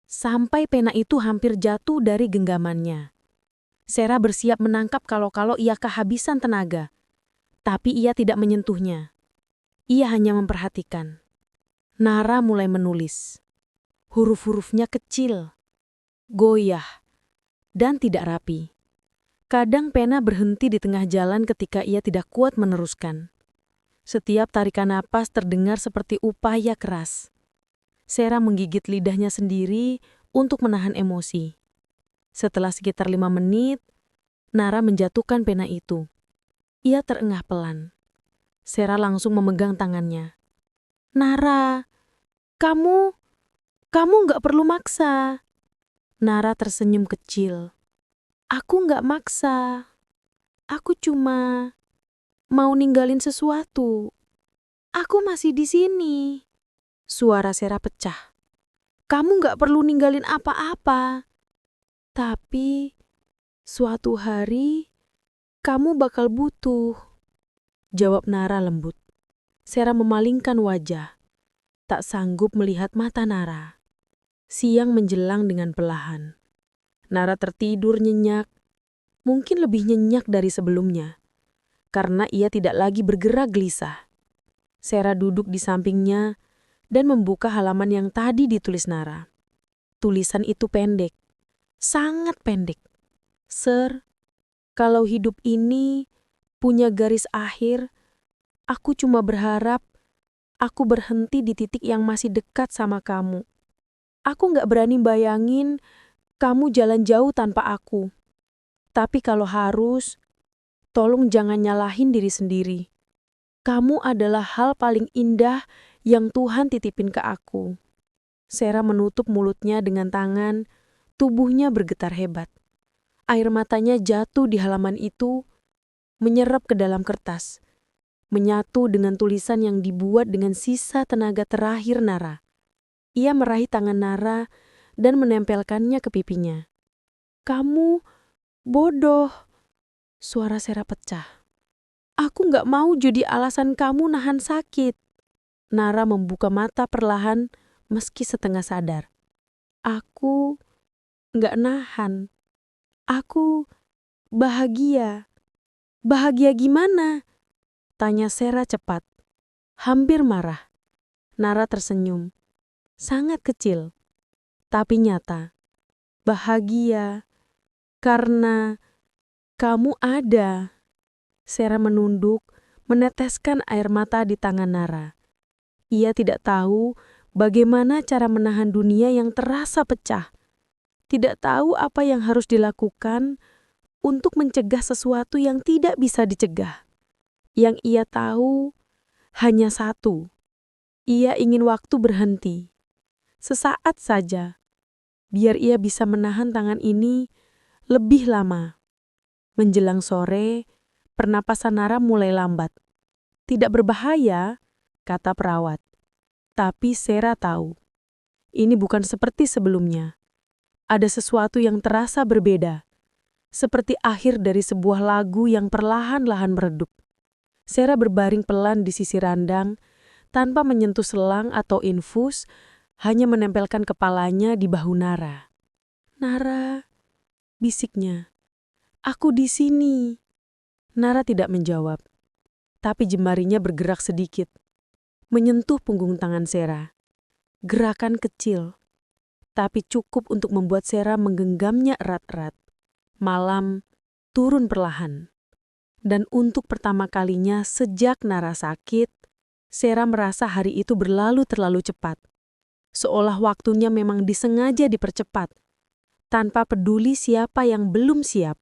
sampai pena itu hampir jatuh dari genggamannya. Sarah bersiap menangkap kalau-kalau ia kehabisan tenaga. Tapi ia tidak menyentuhnya. Ia hanya memperhatikan. Nara mulai menulis. Huruf-hurufnya kecil, goyah, dan tidak rapi. Kadang pena berhenti di tengah jalan ketika ia tidak kuat meneruskan. Setiap tarikan napas terdengar seperti upaya keras. Sarah menggigit lidahnya sendiri untuk menahan emosi. Setelah sekitar 5 menit, Nara menjatuhkan pena itu. Ia terengah pelan. Sarah langsung memegang tangannya. "Nara, kamu nggak perlu maksa." Nara tersenyum kecil. "Aku nggak maksa. Aku cuma mau ninggalin sesuatu. Aku masih di sini." Suara Sarah pecah. "Kamu nggak perlu ninggalin apa-apa. Tapi suatu hari kamu bakal butuh," jawab Nara lembut. Sarah memalingkan wajah, tak sanggup melihat mata Nara. Siang menjelang dengan perlahan. Nara tertidur nyenyak, mungkin lebih nyenyak dari sebelumnya, karena ia tidak lagi bergerak gelisah. Sarah duduk di sampingnya dan membuka halaman yang tadi ditulis Nara. Tulisan itu pendek, sangat pendek. "Sir, kalau hidup ini punya garis akhir, aku cuma berharap aku berhenti di titik yang masih dekat sama kamu. Aku nggak berani bayangin kamu jalan jauh tanpa aku. Tapi kalau harus, tolong jangan nyalahin diri sendiri. Kamu adalah hal paling indah yang Tuhan titipin ke aku." Sarah menutup mulutnya dengan tangan, tubuhnya bergetar hebat. Air matanya jatuh di halaman itu, menyerap ke dalam kertas, menyatu dengan tulisan yang dibuat dengan sisa tenaga terakhir Nara. Ia meraih tangan Nara dan menempelkannya ke pipinya. "Kamu bodoh," suara Sarah pecah. "Aku nggak mau jadi alasan kamu nahan sakit." Nara membuka mata perlahan meski setengah sadar. "Aku nggak nahan. Aku bahagia." "Bahagia gimana?" tanya Sarah cepat. Hampir marah. Nara tersenyum. Sangat kecil, tapi nyata. "Bahagia karena kamu ada." Sarah menunduk, meneteskan air mata di tangan Nara. Ia tidak tahu bagaimana cara menahan dunia yang terasa pecah. Tidak tahu apa yang harus dilakukan untuk mencegah sesuatu yang tidak bisa dicegah. Yang ia tahu hanya satu. Ia ingin waktu berhenti. Sesaat saja, biar ia bisa menahan tangan ini lebih lama. Menjelang sore, pernapasan Nara mulai lambat. "Tidak berbahaya," kata perawat. Tapi Sarah tahu, ini bukan seperti sebelumnya. Ada sesuatu yang terasa berbeda, seperti akhir dari sebuah lagu yang perlahan-lahan meredup. Sarah berbaring pelan di sisi randang, tanpa menyentuh selang atau infus, hanya menempelkan kepalanya di bahu Nara. "Nara," bisiknya, "aku di sini." Nara tidak menjawab, tapi jemarinya bergerak sedikit, menyentuh punggung tangan Sarah. Gerakan kecil, tapi cukup untuk membuat Sarah menggenggamnya erat-erat. Malam turun perlahan. Dan untuk pertama kalinya sejak Nara sakit, Sera merasa hari itu berlalu terlalu cepat. Seolah waktunya memang disengaja dipercepat, tanpa peduli siapa yang belum siap.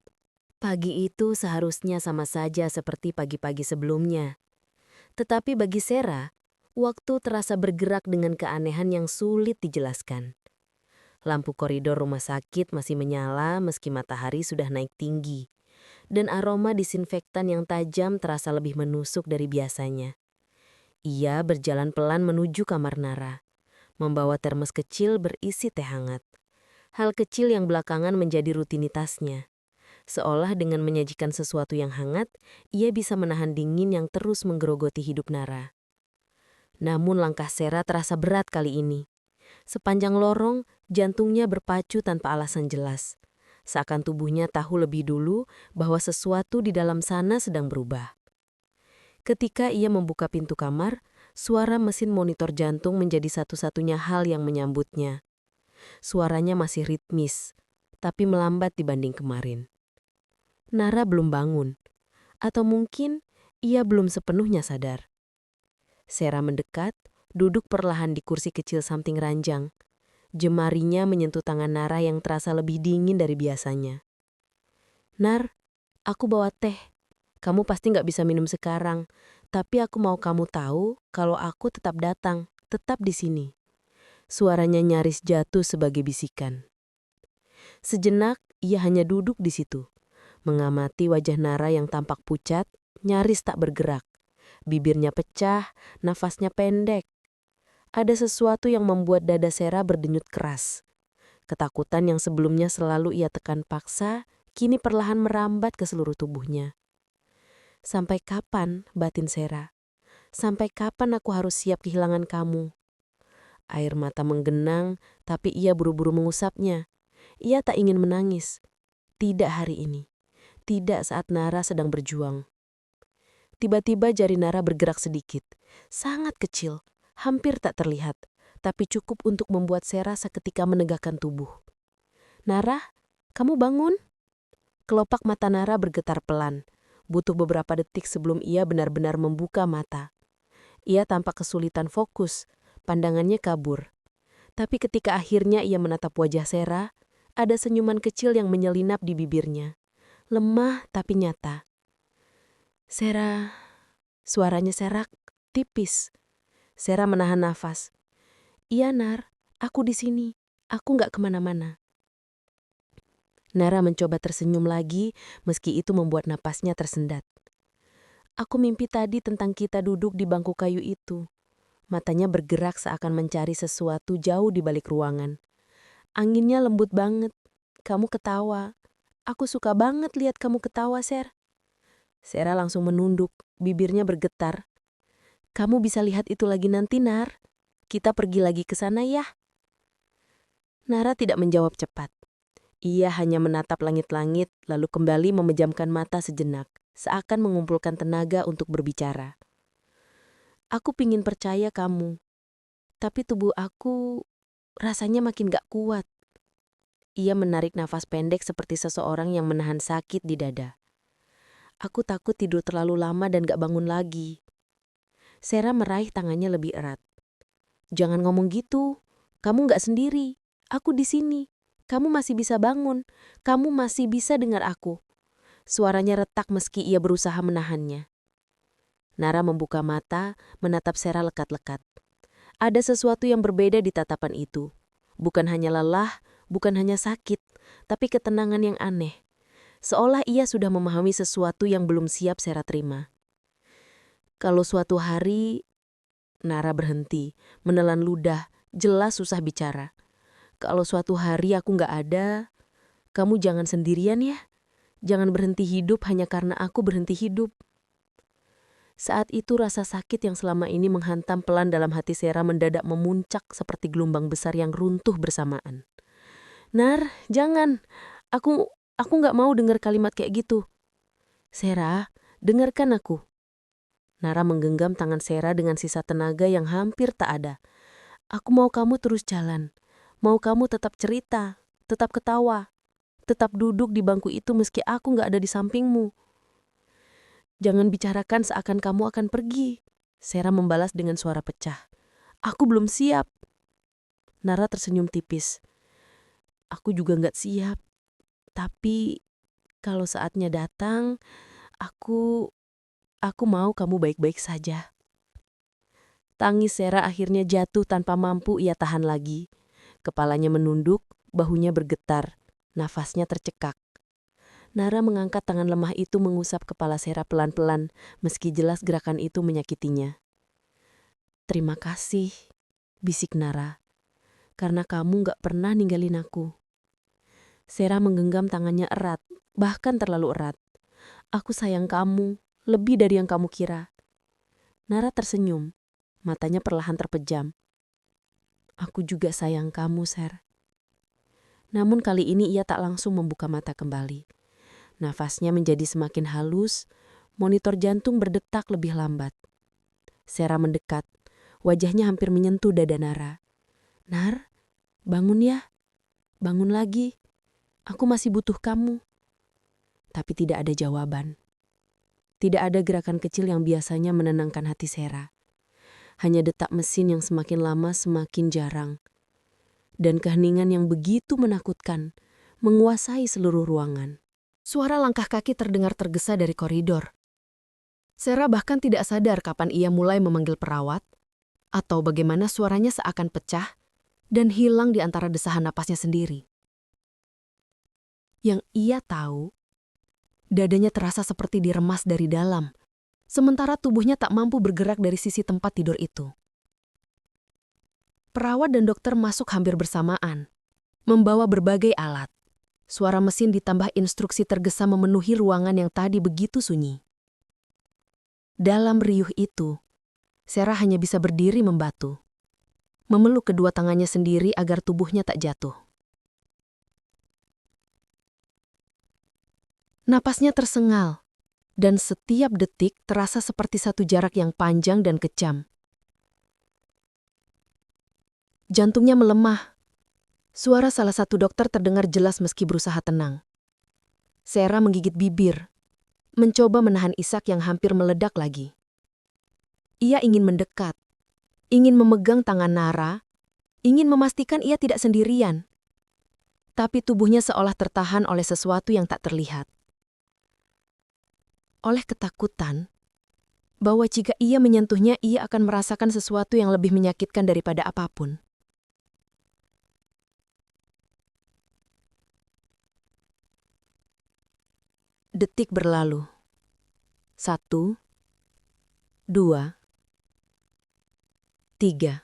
Pagi itu seharusnya sama saja seperti pagi-pagi sebelumnya. Tetapi bagi Sera, waktu terasa bergerak dengan keanehan yang sulit dijelaskan. Lampu koridor rumah sakit masih menyala meski matahari sudah naik tinggi. Dan aroma disinfektan yang tajam terasa lebih menusuk dari biasanya. Ia berjalan pelan menuju kamar Nara, membawa termos kecil berisi teh hangat. Hal kecil yang belakangan menjadi rutinitasnya. Seolah dengan menyajikan sesuatu yang hangat, ia bisa menahan dingin yang terus menggerogoti hidup Nara. Namun langkah Sera terasa berat kali ini. Sepanjang lorong, jantungnya berpacu tanpa alasan jelas. Seakan tubuhnya tahu lebih dulu bahwa sesuatu di dalam sana sedang berubah. Ketika ia membuka pintu kamar, suara mesin monitor jantung menjadi satu-satunya hal yang menyambutnya. Suaranya masih ritmis, tapi melambat dibanding kemarin. Nara belum bangun, atau mungkin ia belum sepenuhnya sadar. Sera mendekat, duduk perlahan di kursi kecil samping ranjang. Jemarinya menyentuh tangan Nara yang terasa lebih dingin dari biasanya. "Nar, aku bawa teh. Kamu pasti nggak bisa minum sekarang, tapi aku mau kamu tahu kalau aku tetap datang, tetap di sini." Suaranya nyaris jatuh sebagai bisikan. Sejenak, ia hanya duduk di situ, mengamati wajah Nara yang tampak pucat, nyaris tak bergerak. Bibirnya pecah, nafasnya pendek. Ada sesuatu yang membuat dada Sera berdenyut keras. Ketakutan yang sebelumnya selalu ia tekan paksa, kini perlahan merambat ke seluruh tubuhnya. "Sampai kapan, batin Sera? Sampai kapan aku harus siap kehilangan kamu?" Air mata menggenang, tapi ia buru-buru mengusapnya. Ia tak ingin menangis. Tidak hari ini. Tidak saat Nara sedang berjuang. Tiba-tiba jari Nara bergerak sedikit. Sangat kecil, hampir tak terlihat, tapi cukup untuk membuat Sera seketika menegakkan tubuh. "Nara, kamu bangun?" Kelopak mata Nara bergetar pelan. Butuh beberapa detik sebelum ia benar-benar membuka mata. Ia tampak kesulitan fokus, pandangannya kabur. Tapi ketika akhirnya ia menatap wajah Sera, ada senyuman kecil yang menyelinap di bibirnya. Lemah tapi nyata. "Sera," suaranya serak, tipis. Sera menahan nafas. "Iya, Nar, aku di sini. Aku nggak kemana-mana." Nara mencoba tersenyum lagi, meski itu membuat napasnya tersendat. "Aku mimpi tadi tentang kita duduk di bangku kayu itu." Matanya bergerak seakan mencari sesuatu jauh di balik ruangan. "Anginnya lembut banget. Kamu ketawa. Aku suka banget lihat kamu ketawa, Ser." Sera langsung menunduk, bibirnya bergetar. "Kamu bisa lihat itu lagi nanti, Nar. Kita pergi lagi ke sana ya." Nara tidak menjawab cepat. Ia hanya menatap langit-langit lalu kembali memejamkan mata sejenak, seakan mengumpulkan tenaga untuk berbicara. "Aku pingin percaya kamu, tapi tubuh aku rasanya makin gak kuat." Ia menarik nafas pendek seperti seseorang yang menahan sakit di dada. "Aku takut tidur terlalu lama dan gak bangun lagi." Sera meraih tangannya lebih erat. "Jangan ngomong gitu. Kamu gak sendiri. Aku di sini. Kamu masih bisa bangun. Kamu masih bisa dengar aku." Suaranya retak meski ia berusaha menahannya. Nara membuka mata, menatap Sera lekat-lekat. Ada sesuatu yang berbeda di tatapan itu. Bukan hanya lelah, bukan hanya sakit, tapi ketenangan yang aneh. Seolah ia sudah memahami sesuatu yang belum siap Sera terima. "Kalau suatu hari..." Nara berhenti, menelan ludah, jelas susah bicara. "Kalau suatu hari aku gak ada, kamu jangan sendirian ya. Jangan berhenti hidup hanya karena aku berhenti hidup." Saat itu rasa sakit yang selama ini menghantam pelan dalam hati Sera mendadak memuncak seperti gelombang besar yang runtuh bersamaan. "Nar, jangan. Aku gak mau dengar kalimat kayak gitu." "Sera, dengarkan aku." Nara menggenggam tangan Sera dengan sisa tenaga yang hampir tak ada. "Aku mau kamu terus jalan. Mau kamu tetap cerita, tetap ketawa, tetap duduk di bangku itu meski aku gak ada di sampingmu." Jangan bicarakan seakan kamu akan pergi. Sera membalas dengan suara pecah. Aku belum siap. Nara tersenyum tipis. Aku juga nggak siap. Tapi kalau saatnya datang, aku mau kamu baik-baik saja. Tangis Sera akhirnya jatuh tanpa mampu ia tahan lagi. Kepalanya menunduk, bahunya bergetar, nafasnya tercekak. Nara mengangkat tangan lemah itu mengusap kepala Sera pelan-pelan, meski jelas gerakan itu menyakitinya. Terima kasih, bisik Nara, karena kamu gak pernah ninggalin aku. Sera menggenggam tangannya erat, bahkan terlalu erat. Aku sayang kamu, lebih dari yang kamu kira. Nara tersenyum, matanya perlahan terpejam. Aku juga sayang kamu, Ser. Namun kali ini ia tak langsung membuka mata kembali. Nafasnya menjadi semakin halus, monitor jantung berdetak lebih lambat. Sera mendekat, wajahnya hampir menyentuh dada Nara. Nar, bangun ya, bangun lagi. Aku masih butuh kamu. Tapi tidak ada jawaban. Tidak ada gerakan kecil yang biasanya menenangkan hati Sera. Hanya detak mesin yang semakin lama semakin jarang. Dan keheningan yang begitu menakutkan menguasai seluruh ruangan. Suara langkah kaki terdengar tergesa dari koridor. Sera bahkan tidak sadar kapan ia mulai memanggil perawat, atau bagaimana suaranya seakan pecah dan hilang di antara desahan napasnya sendiri. Yang ia tahu, dadanya terasa seperti diremas dari dalam, sementara tubuhnya tak mampu bergerak dari sisi tempat tidur itu. Perawat dan dokter masuk hampir bersamaan, membawa berbagai alat. Suara mesin ditambah instruksi tergesa memenuhi ruangan yang tadi begitu sunyi. Dalam riuh itu, Sera hanya bisa berdiri membatu, memeluk kedua tangannya sendiri agar tubuhnya tak jatuh. Napasnya tersengal, dan setiap detik terasa seperti satu jarak yang panjang dan kejam. Jantungnya melemah. Suara salah satu dokter terdengar jelas meski berusaha tenang. Sera menggigit bibir, mencoba menahan isak yang hampir meledak lagi. Ia ingin mendekat, ingin memegang tangan Nara, ingin memastikan ia tidak sendirian. Tapi tubuhnya seolah tertahan oleh sesuatu yang tak terlihat. Oleh ketakutan, bahwa jika ia menyentuhnya ia akan merasakan sesuatu yang lebih menyakitkan daripada apapun. Detik berlalu. 1, 2, 3.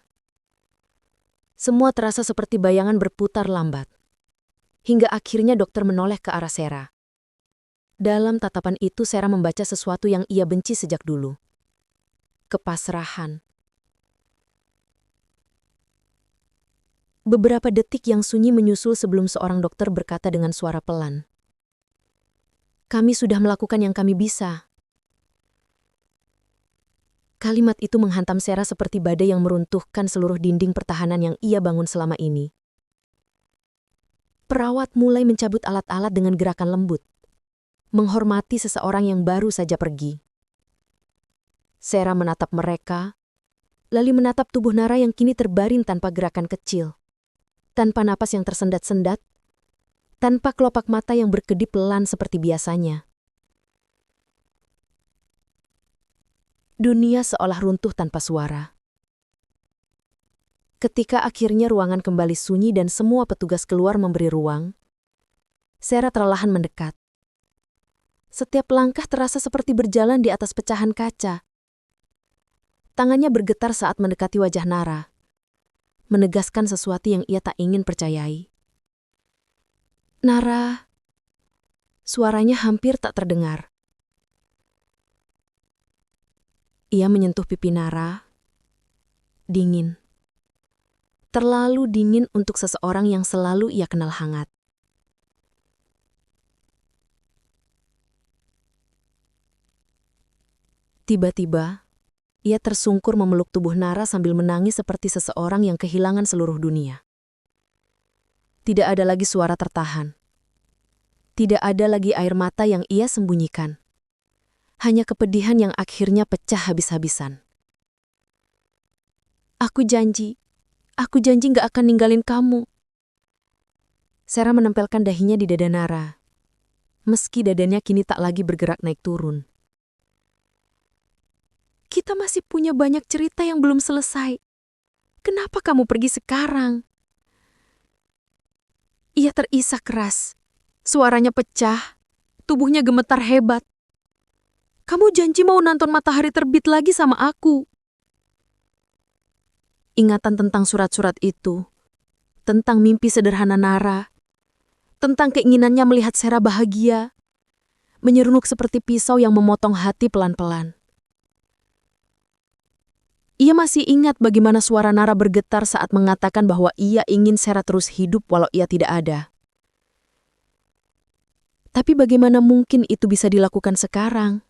Semua terasa seperti bayangan berputar lambat. Hingga akhirnya dokter menoleh ke arah Sera. Dalam tatapan itu Sera membaca sesuatu yang ia benci sejak dulu. Kepasrahan. Beberapa detik yang sunyi menyusul sebelum seorang dokter berkata dengan suara pelan. Kami sudah melakukan yang kami bisa. Kalimat itu menghantam Sera seperti badai yang meruntuhkan seluruh dinding pertahanan yang ia bangun selama ini. Perawat mulai mencabut alat-alat dengan gerakan lembut, menghormati seseorang yang baru saja pergi. Sera menatap mereka, lalu menatap tubuh Nara yang kini terbaring tanpa gerakan kecil, tanpa napas yang tersendat-sendat, tanpa kelopak mata yang berkedip pelan seperti biasanya. Dunia seolah runtuh tanpa suara. Ketika akhirnya ruangan kembali sunyi dan semua petugas keluar memberi ruang, Sera perlahan mendekat. Setiap langkah terasa seperti berjalan di atas pecahan kaca. Tangannya bergetar saat mendekati wajah Nara, menegaskan sesuatu yang ia tak ingin percayai. Nara, suaranya hampir tak terdengar. Ia menyentuh pipi Nara, dingin. Terlalu dingin untuk seseorang yang selalu ia kenal hangat. Tiba-tiba, ia tersungkur memeluk tubuh Nara sambil menangis seperti seseorang yang kehilangan seluruh dunia. Tidak ada lagi suara tertahan. Tidak ada lagi air mata yang ia sembunyikan. hanya kepedihan yang akhirnya pecah habis-habisan. Aku janji gak akan ninggalin kamu. Sarah menempelkan dahinya di dada Nara, meski dadanya kini tak lagi bergerak naik turun. Kita masih punya banyak cerita yang belum selesai. Kenapa kamu pergi sekarang? Ia terisak keras. Suaranya pecah. Tubuhnya gemetar hebat. Kamu janji mau nonton matahari terbit lagi sama aku. Ingatan tentang surat-surat itu, tentang mimpi sederhana Nara, tentang keinginannya melihat Sarah bahagia, menyerunuk seperti pisau yang memotong hati pelan-pelan. Ia masih ingat bagaimana suara Nara bergetar saat mengatakan bahwa ia ingin Sarah terus hidup walau ia tidak ada. Tapi bagaimana mungkin itu bisa dilakukan sekarang?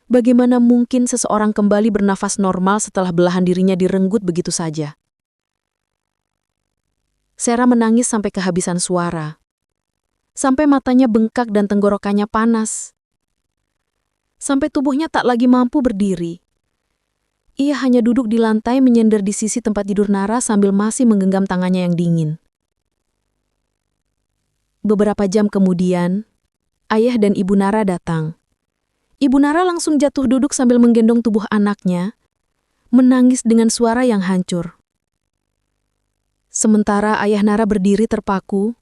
Bagaimana mungkin seseorang kembali bernafas normal setelah belahan dirinya direnggut begitu saja? Sarah menangis sampai kehabisan suara. Sampai matanya bengkak dan tenggorokannya panas. Sampai tubuhnya tak lagi mampu berdiri. Ia hanya duduk di lantai menyender di sisi tempat tidur Nara sambil masih menggenggam tangannya yang dingin. Beberapa jam kemudian, ayah dan ibu Nara datang. Ibu Nara langsung jatuh duduk sambil menggendong tubuh anaknya, menangis dengan suara yang hancur. Sementara ayah Nara berdiri terpaku,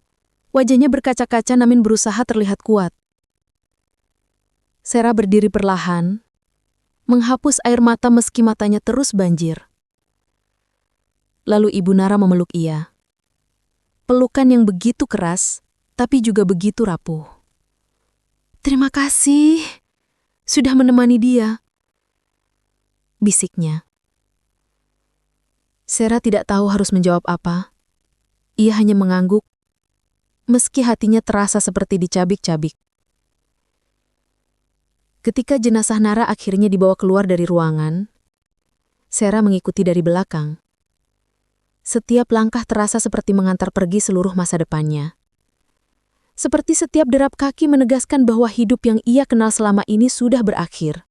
wajahnya berkaca-kaca namun berusaha terlihat kuat. Sarah berdiri perlahan, menghapus air mata meski matanya terus banjir. Lalu ibu Nara memeluk ia. Pelukan yang begitu keras, tapi juga begitu rapuh. Terima kasih, sudah menemani dia, bisiknya. Sarah tidak tahu harus menjawab apa. Ia hanya mengangguk, meski hatinya terasa seperti dicabik-cabik. Ketika jenazah Nara akhirnya dibawa keluar dari ruangan, Sarah mengikuti dari belakang. Setiap langkah terasa seperti mengantar pergi seluruh masa depannya. Seperti setiap derap kaki menegaskan bahwa hidup yang ia kenal selama ini sudah berakhir.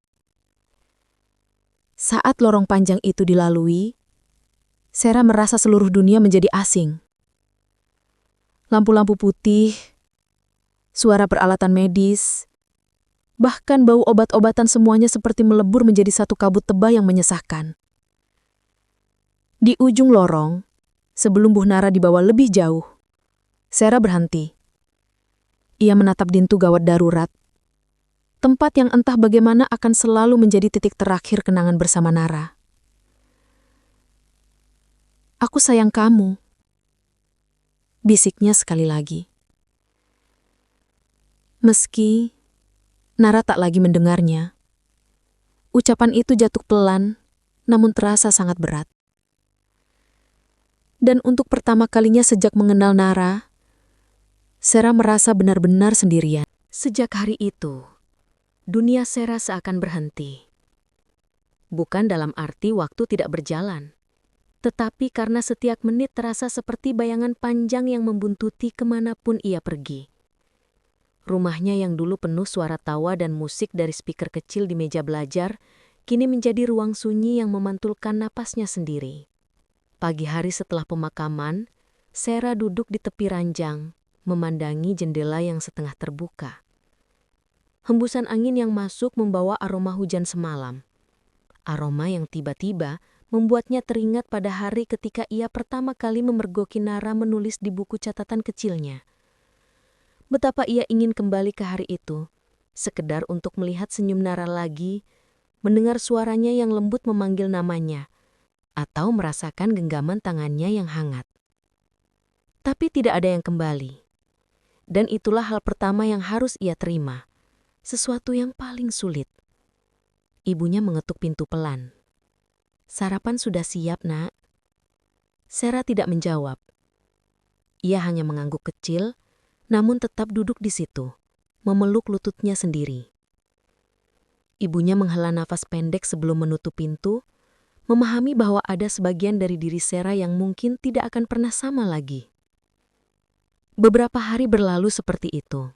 Saat lorong panjang itu dilalui, Sarah merasa seluruh dunia menjadi asing. Lampu-lampu putih, suara peralatan medis, bahkan bau obat-obatan semuanya seperti melebur menjadi satu kabut tebal yang menyesakkan. Di ujung lorong, sebelum Bu Nara dibawa lebih jauh, Sarah berhenti. Ia menatap pintu gawat darurat, tempat yang entah bagaimana akan selalu menjadi titik terakhir kenangan bersama Nara. Aku sayang kamu, bisiknya sekali lagi. Meski Nara tak lagi mendengarnya. Ucapan itu jatuh pelan, namun terasa sangat berat. Dan untuk pertama kalinya sejak mengenal Nara, Sarah merasa benar-benar sendirian. Sejak hari itu, dunia Sarah seakan berhenti. Bukan dalam arti waktu tidak berjalan, tetapi karena setiap menit terasa seperti bayangan panjang yang membuntuti kemanapun ia pergi. Rumahnya yang dulu penuh suara tawa dan musik dari speaker kecil di meja belajar, kini menjadi ruang sunyi yang memantulkan napasnya sendiri. Pagi hari setelah pemakaman, Sarah duduk di tepi ranjang, memandangi jendela yang setengah terbuka. Hembusan angin yang masuk membawa aroma hujan semalam. Aroma yang tiba-tiba membuatnya teringat pada hari ketika ia pertama kali memergoki Nara menulis di buku catatan kecilnya. Betapa ia ingin kembali ke hari itu, sekedar untuk melihat senyum Nara lagi, mendengar suaranya yang lembut memanggil namanya, atau merasakan genggaman tangannya yang hangat. Tapi tidak ada yang kembali. Dan itulah hal pertama yang harus ia terima, sesuatu yang paling sulit. Ibunya mengetuk pintu pelan. Sarapan sudah siap, Nak. Sarah tidak menjawab. Ia hanya mengangguk kecil, namun tetap duduk di situ, memeluk lututnya sendiri. Ibunya menghela nafas pendek sebelum menutup pintu, memahami bahwa ada sebagian dari diri Sarah yang mungkin tidak akan pernah sama lagi. Beberapa hari berlalu seperti itu.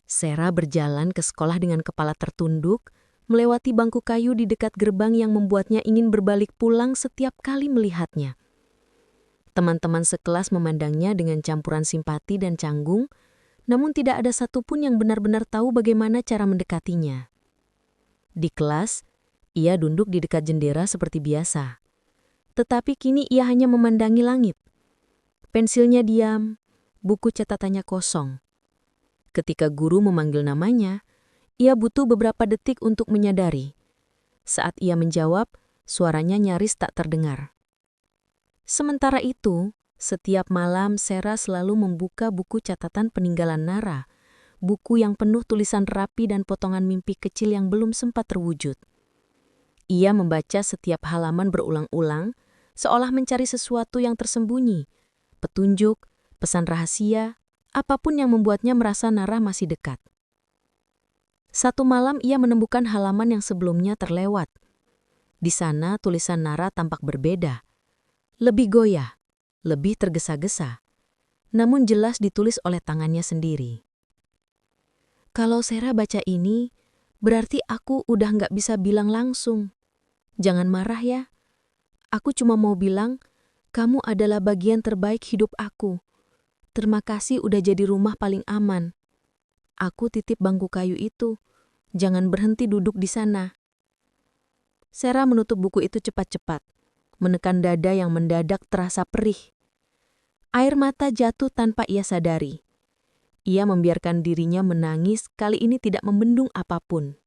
Sera berjalan ke sekolah dengan kepala tertunduk, melewati bangku kayu di dekat gerbang yang membuatnya ingin berbalik pulang setiap kali melihatnya. Teman-teman sekelas memandangnya dengan campuran simpati dan canggung, namun tidak ada satupun yang benar-benar tahu bagaimana cara mendekatinya. Di kelas, ia duduk di dekat jendela seperti biasa. Tetapi kini ia hanya memandangi langit. Pensilnya diam, buku catatannya kosong. Ketika guru memanggil namanya, ia butuh beberapa detik untuk menyadari. Saat ia menjawab, suaranya nyaris tak terdengar. Sementara itu, setiap malam Sera selalu membuka buku catatan peninggalan Nara, buku yang penuh tulisan rapi dan potongan mimpi kecil yang belum sempat terwujud. Ia membaca setiap halaman berulang-ulang, seolah mencari sesuatu yang tersembunyi, petunjuk, pesan rahasia, apapun yang membuatnya merasa Nara masih dekat. Satu malam ia menemukan halaman yang sebelumnya terlewat. Di sana tulisan Nara tampak berbeda. Lebih goyah, lebih tergesa-gesa, namun jelas ditulis oleh tangannya sendiri. Kalau Sera baca ini, berarti aku udah nggak bisa bilang langsung. Jangan marah ya. Aku cuma mau bilang, kamu adalah bagian terbaik hidup aku. Terima kasih udah jadi rumah paling aman. Aku titip bangku kayu itu. Jangan berhenti duduk di sana. Sera menutup buku itu cepat-cepat, menekan dada yang mendadak terasa perih. Air mata jatuh tanpa ia sadari. Ia membiarkan dirinya menangis, kali ini tidak membendung apapun.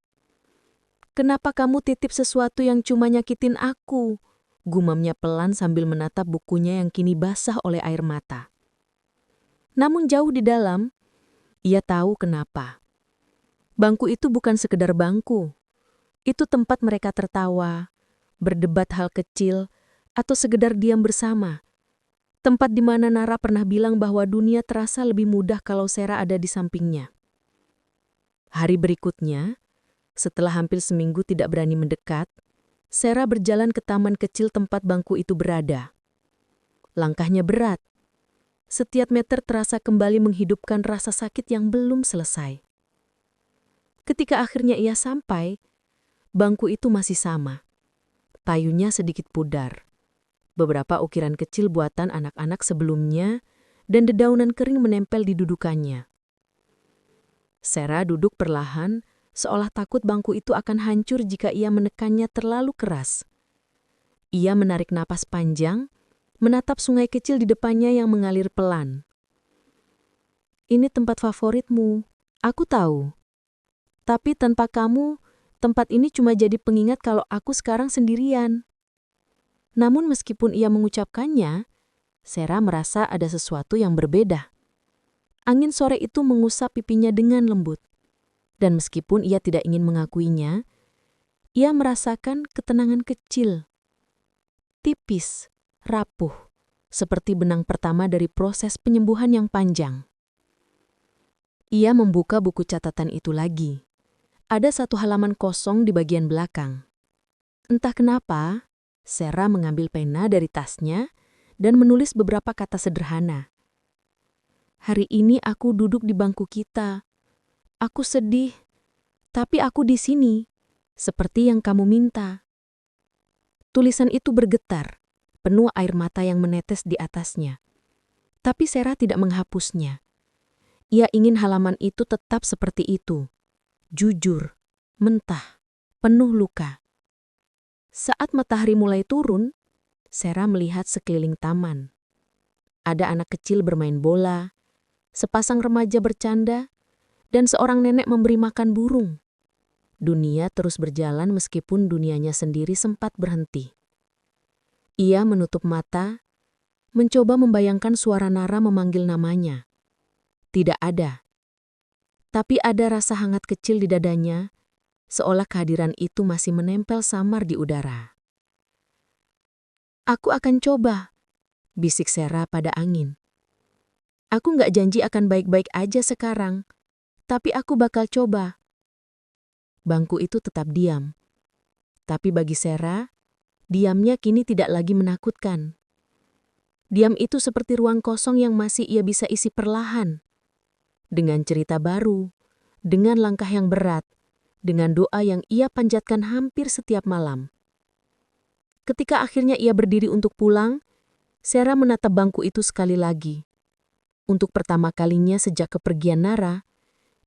Kenapa kamu titip sesuatu yang cuma nyakitin aku? Gumamnya pelan sambil menatap bukunya yang kini basah oleh air mata. Namun jauh di dalam, ia tahu kenapa. Bangku itu bukan sekedar bangku. Itu tempat mereka tertawa, berdebat hal kecil, atau sekedar diam bersama. Tempat di mana Nara pernah bilang bahwa dunia terasa lebih mudah kalau Sera ada di sampingnya. Hari berikutnya, setelah hampir seminggu tidak berani mendekat, Sera berjalan ke taman kecil tempat bangku itu berada. Langkahnya berat. Setiap meter terasa kembali menghidupkan rasa sakit yang belum selesai. Ketika akhirnya ia sampai, bangku itu masih sama. Tayunya sedikit pudar. Beberapa ukiran kecil buatan anak-anak sebelumnya dan dedaunan kering menempel di dudukannya. Sera duduk perlahan, seolah takut bangku itu akan hancur jika ia menekannya terlalu keras. Ia menarik napas panjang, menatap sungai kecil di depannya yang mengalir pelan. Ini tempat favoritmu, aku tahu. Tapi tanpa kamu, tempat ini cuma jadi pengingat kalau aku sekarang sendirian. Namun meskipun ia mengucapkannya, Sera merasa ada sesuatu yang berbeda. Angin sore itu mengusap pipinya dengan lembut. Dan meskipun ia tidak ingin mengakuinya, ia merasakan ketenangan kecil. Tipis, rapuh, seperti benang pertama dari proses penyembuhan yang panjang. Ia membuka buku catatan itu lagi. Ada satu halaman kosong di bagian belakang. Entah kenapa, Sera mengambil pena dari tasnya dan menulis beberapa kata sederhana. Hari ini aku duduk di bangku kita. Aku sedih, tapi aku di sini, seperti yang kamu minta. Tulisan itu bergetar, penuh air mata yang menetes di atasnya. Tapi Sera tidak menghapusnya. Ia ingin halaman itu tetap seperti itu. Jujur, mentah, penuh luka. Saat matahari mulai turun, Sera melihat sekeliling taman. Ada anak kecil bermain bola, sepasang remaja bercanda, dan seorang nenek memberi makan burung. Dunia terus berjalan meskipun dunianya sendiri sempat berhenti. Ia menutup mata, mencoba membayangkan suara Nara memanggil namanya. Tidak ada. Tapi ada rasa hangat kecil di dadanya, seolah kehadiran itu masih menempel samar di udara. Aku akan coba, bisik Sera pada angin. Aku nggak janji akan baik-baik aja sekarang, tapi aku bakal coba. Bangku itu tetap diam. Tapi bagi Sera, diamnya kini tidak lagi menakutkan. Diam itu seperti ruang kosong yang masih ia bisa isi perlahan. Dengan cerita baru, dengan langkah yang berat, dengan doa yang ia panjatkan hampir setiap malam. Ketika akhirnya ia berdiri untuk pulang, Sarah menatap bangku itu sekali lagi. Untuk pertama kalinya sejak kepergian Nara,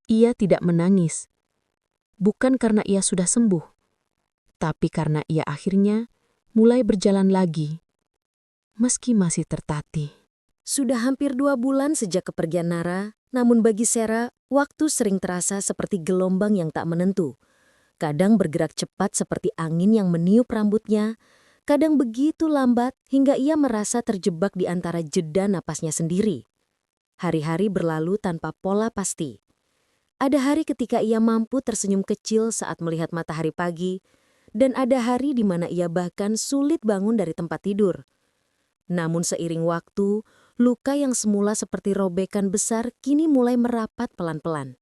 ia tidak menangis. Bukan karena ia sudah sembuh, tapi karena ia akhirnya mulai berjalan lagi, meski masih tertatih. Sudah hampir 2 bulan sejak kepergian Nara, namun bagi Sarah, waktu sering terasa seperti gelombang yang tak menentu. Kadang bergerak cepat seperti angin yang meniup rambutnya, kadang begitu lambat hingga ia merasa terjebak di antara jeda napasnya sendiri. Hari-hari berlalu tanpa pola pasti. Ada hari ketika ia mampu tersenyum kecil saat melihat matahari pagi, dan ada hari di mana ia bahkan sulit bangun dari tempat tidur. Namun seiring waktu, luka yang semula seperti robekan besar kini mulai merapat pelan-pelan.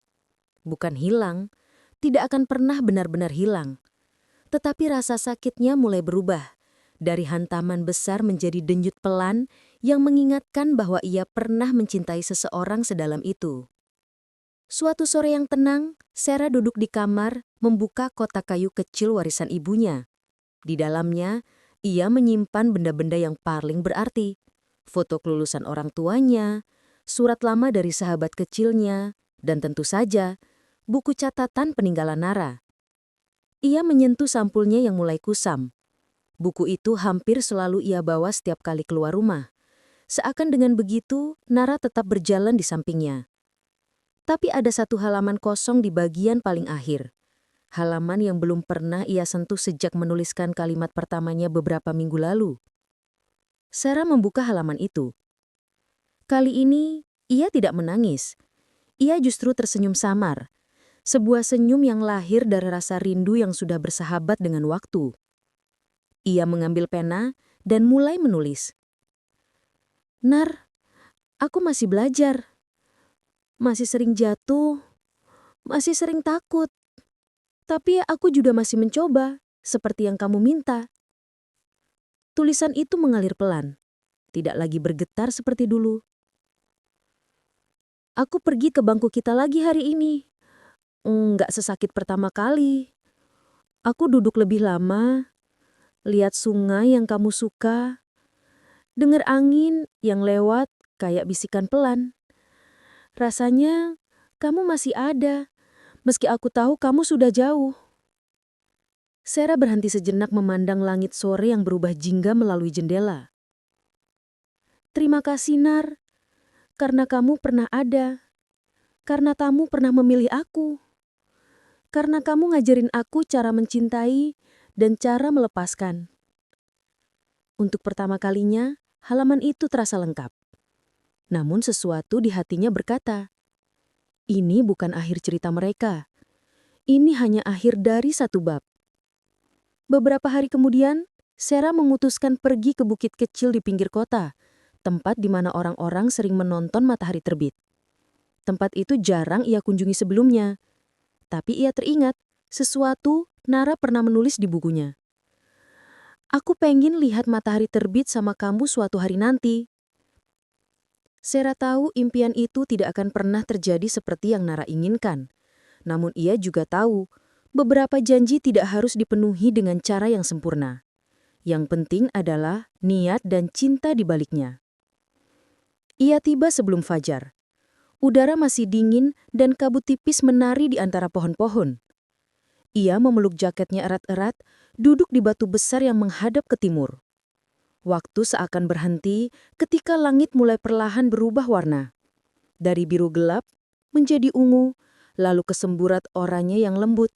Bukan hilang, tidak akan pernah benar-benar hilang. Tetapi rasa sakitnya mulai berubah, dari hantaman besar menjadi denyut pelan yang mengingatkan bahwa ia pernah mencintai seseorang sedalam itu. Suatu sore yang tenang, Sarah duduk di kamar, membuka kotak kayu kecil warisan ibunya. Di dalamnya, ia menyimpan benda-benda yang paling berarti. Foto kelulusan orang tuanya, surat lama dari sahabat kecilnya, dan tentu saja, buku catatan peninggalan Nara. Ia menyentuh sampulnya yang mulai kusam. Buku itu hampir selalu ia bawa setiap kali keluar rumah. Seakan dengan begitu, Nara tetap berjalan di sampingnya. Tapi ada satu halaman kosong di bagian paling akhir. Halaman yang belum pernah ia sentuh sejak menuliskan kalimat pertamanya beberapa minggu lalu. Sarah membuka halaman itu. Kali ini, ia tidak menangis. Ia justru tersenyum samar. Sebuah senyum yang lahir dari rasa rindu yang sudah bersahabat dengan waktu. Ia mengambil pena dan mulai menulis. Nar, aku masih belajar. Masih sering jatuh. Masih sering takut. Tapi aku juga masih mencoba, seperti yang kamu minta. Tulisan itu mengalir pelan. Tidak lagi bergetar seperti dulu. Aku pergi ke bangku kita lagi hari ini. Nggak sesakit pertama kali. Aku duduk lebih lama. Lihat sungai yang kamu suka, dengar angin yang lewat kayak bisikan pelan. Rasanya kamu masih ada, meski aku tahu kamu sudah jauh. Sarah berhenti sejenak memandang langit sore yang berubah jingga melalui jendela. Terima kasih, Nar, karena kamu pernah ada, karena kamu pernah memilih aku, karena kamu ngajarin aku cara mencintai dan cara melepaskan. Untuk pertama kalinya, halaman itu terasa lengkap. Namun sesuatu di hatinya berkata, ini bukan akhir cerita mereka. Ini hanya akhir dari satu bab. Beberapa hari kemudian, Sarah memutuskan pergi ke bukit kecil di pinggir kota, tempat di mana orang-orang sering menonton matahari terbit. Tempat itu jarang ia kunjungi sebelumnya. Tapi ia teringat, sesuatu Nara pernah menulis di bukunya. Aku pengen lihat matahari terbit sama kamu suatu hari nanti. Sarah tahu impian itu tidak akan pernah terjadi seperti yang Nara inginkan. Namun ia juga tahu, beberapa janji tidak harus dipenuhi dengan cara yang sempurna. Yang penting adalah niat dan cinta di baliknya. Ia tiba sebelum fajar. Udara masih dingin dan kabut tipis menari di antara pohon-pohon. Ia memeluk jaketnya erat-erat, duduk di batu besar yang menghadap ke timur. Waktu seakan berhenti ketika langit mulai perlahan berubah warna. Dari biru gelap menjadi ungu, lalu ke semburat oranye yang lembut.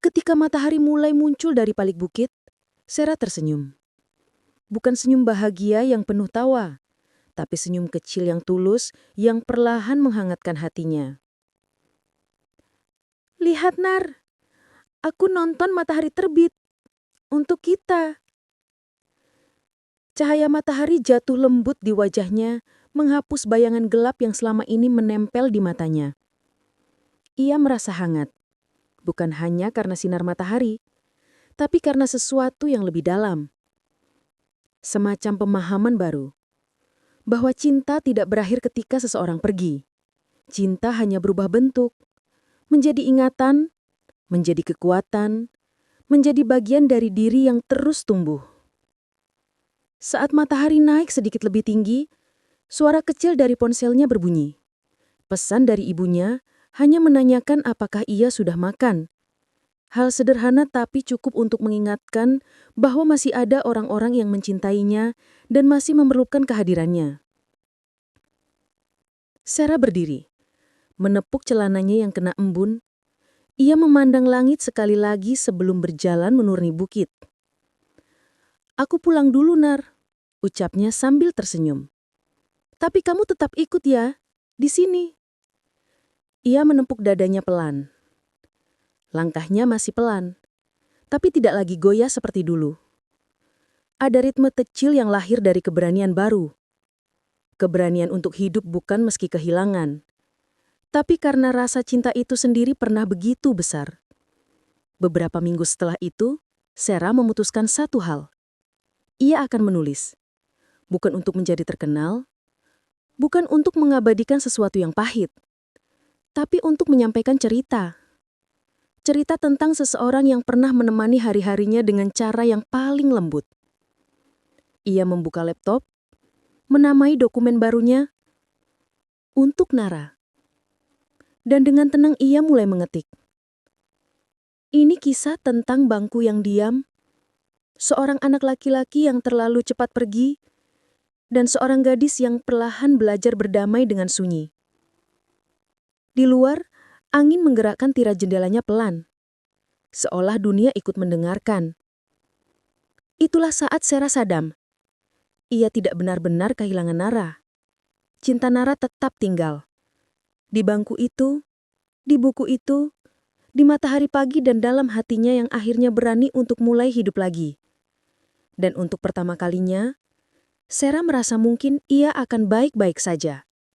Ketika matahari mulai muncul dari balik bukit, Sarah tersenyum. Bukan senyum bahagia yang penuh tawa, tapi senyum kecil yang tulus yang perlahan menghangatkan hatinya. Lihat, Nar, aku nonton matahari terbit. Untuk kita. Cahaya matahari jatuh lembut di wajahnya, menghapus bayangan gelap yang selama ini menempel di matanya. Ia merasa hangat, bukan hanya karena sinar matahari, tapi karena sesuatu yang lebih dalam. Semacam pemahaman baru, bahwa cinta tidak berakhir ketika seseorang pergi. Cinta hanya berubah bentuk, menjadi ingatan, menjadi kekuatan, menjadi bagian dari diri yang terus tumbuh. Saat matahari naik sedikit lebih tinggi, suara kecil dari ponselnya berbunyi. Pesan dari ibunya hanya menanyakan apakah ia sudah makan. Hal sederhana tapi cukup untuk mengingatkan bahwa masih ada orang-orang yang mencintainya dan masih memerlukan kehadirannya. Sarah berdiri, menepuk celananya yang kena embun. Ia memandang langit sekali lagi sebelum berjalan menuruni bukit. "Aku pulang dulu, Nar," ucapnya sambil tersenyum. "Tapi kamu tetap ikut ya, di sini." Ia menepuk dadanya pelan. Langkahnya masih pelan, tapi tidak lagi goyah seperti dulu. Ada ritme kecil yang lahir dari keberanian baru. Keberanian untuk hidup bukan meski kehilangan, tapi karena rasa cinta itu sendiri pernah begitu besar. Beberapa minggu setelah itu, Sarah memutuskan satu hal. Ia akan menulis. Bukan untuk menjadi terkenal, bukan untuk mengabadikan sesuatu yang pahit, tapi untuk menyampaikan cerita. Cerita tentang seseorang yang pernah menemani hari-harinya dengan cara yang paling lembut. Ia membuka laptop, menamai dokumen barunya, "Untuk Nara." Dan dengan tenang ia mulai mengetik. Ini kisah tentang bangku yang diam, seorang anak laki-laki yang terlalu cepat pergi, dan seorang gadis yang perlahan belajar berdamai dengan sunyi. Di luar, angin menggerakkan tirai jendelanya pelan, seolah dunia ikut mendengarkan. Itulah saat Sarah sadam. Ia tidak benar-benar kehilangan Nara. Cinta Nara tetap tinggal. Di bangku itu, di buku itu, di matahari pagi dan dalam hatinya yang akhirnya berani untuk mulai hidup lagi. Dan untuk pertama kalinya, Sarah merasa mungkin ia akan baik-baik saja.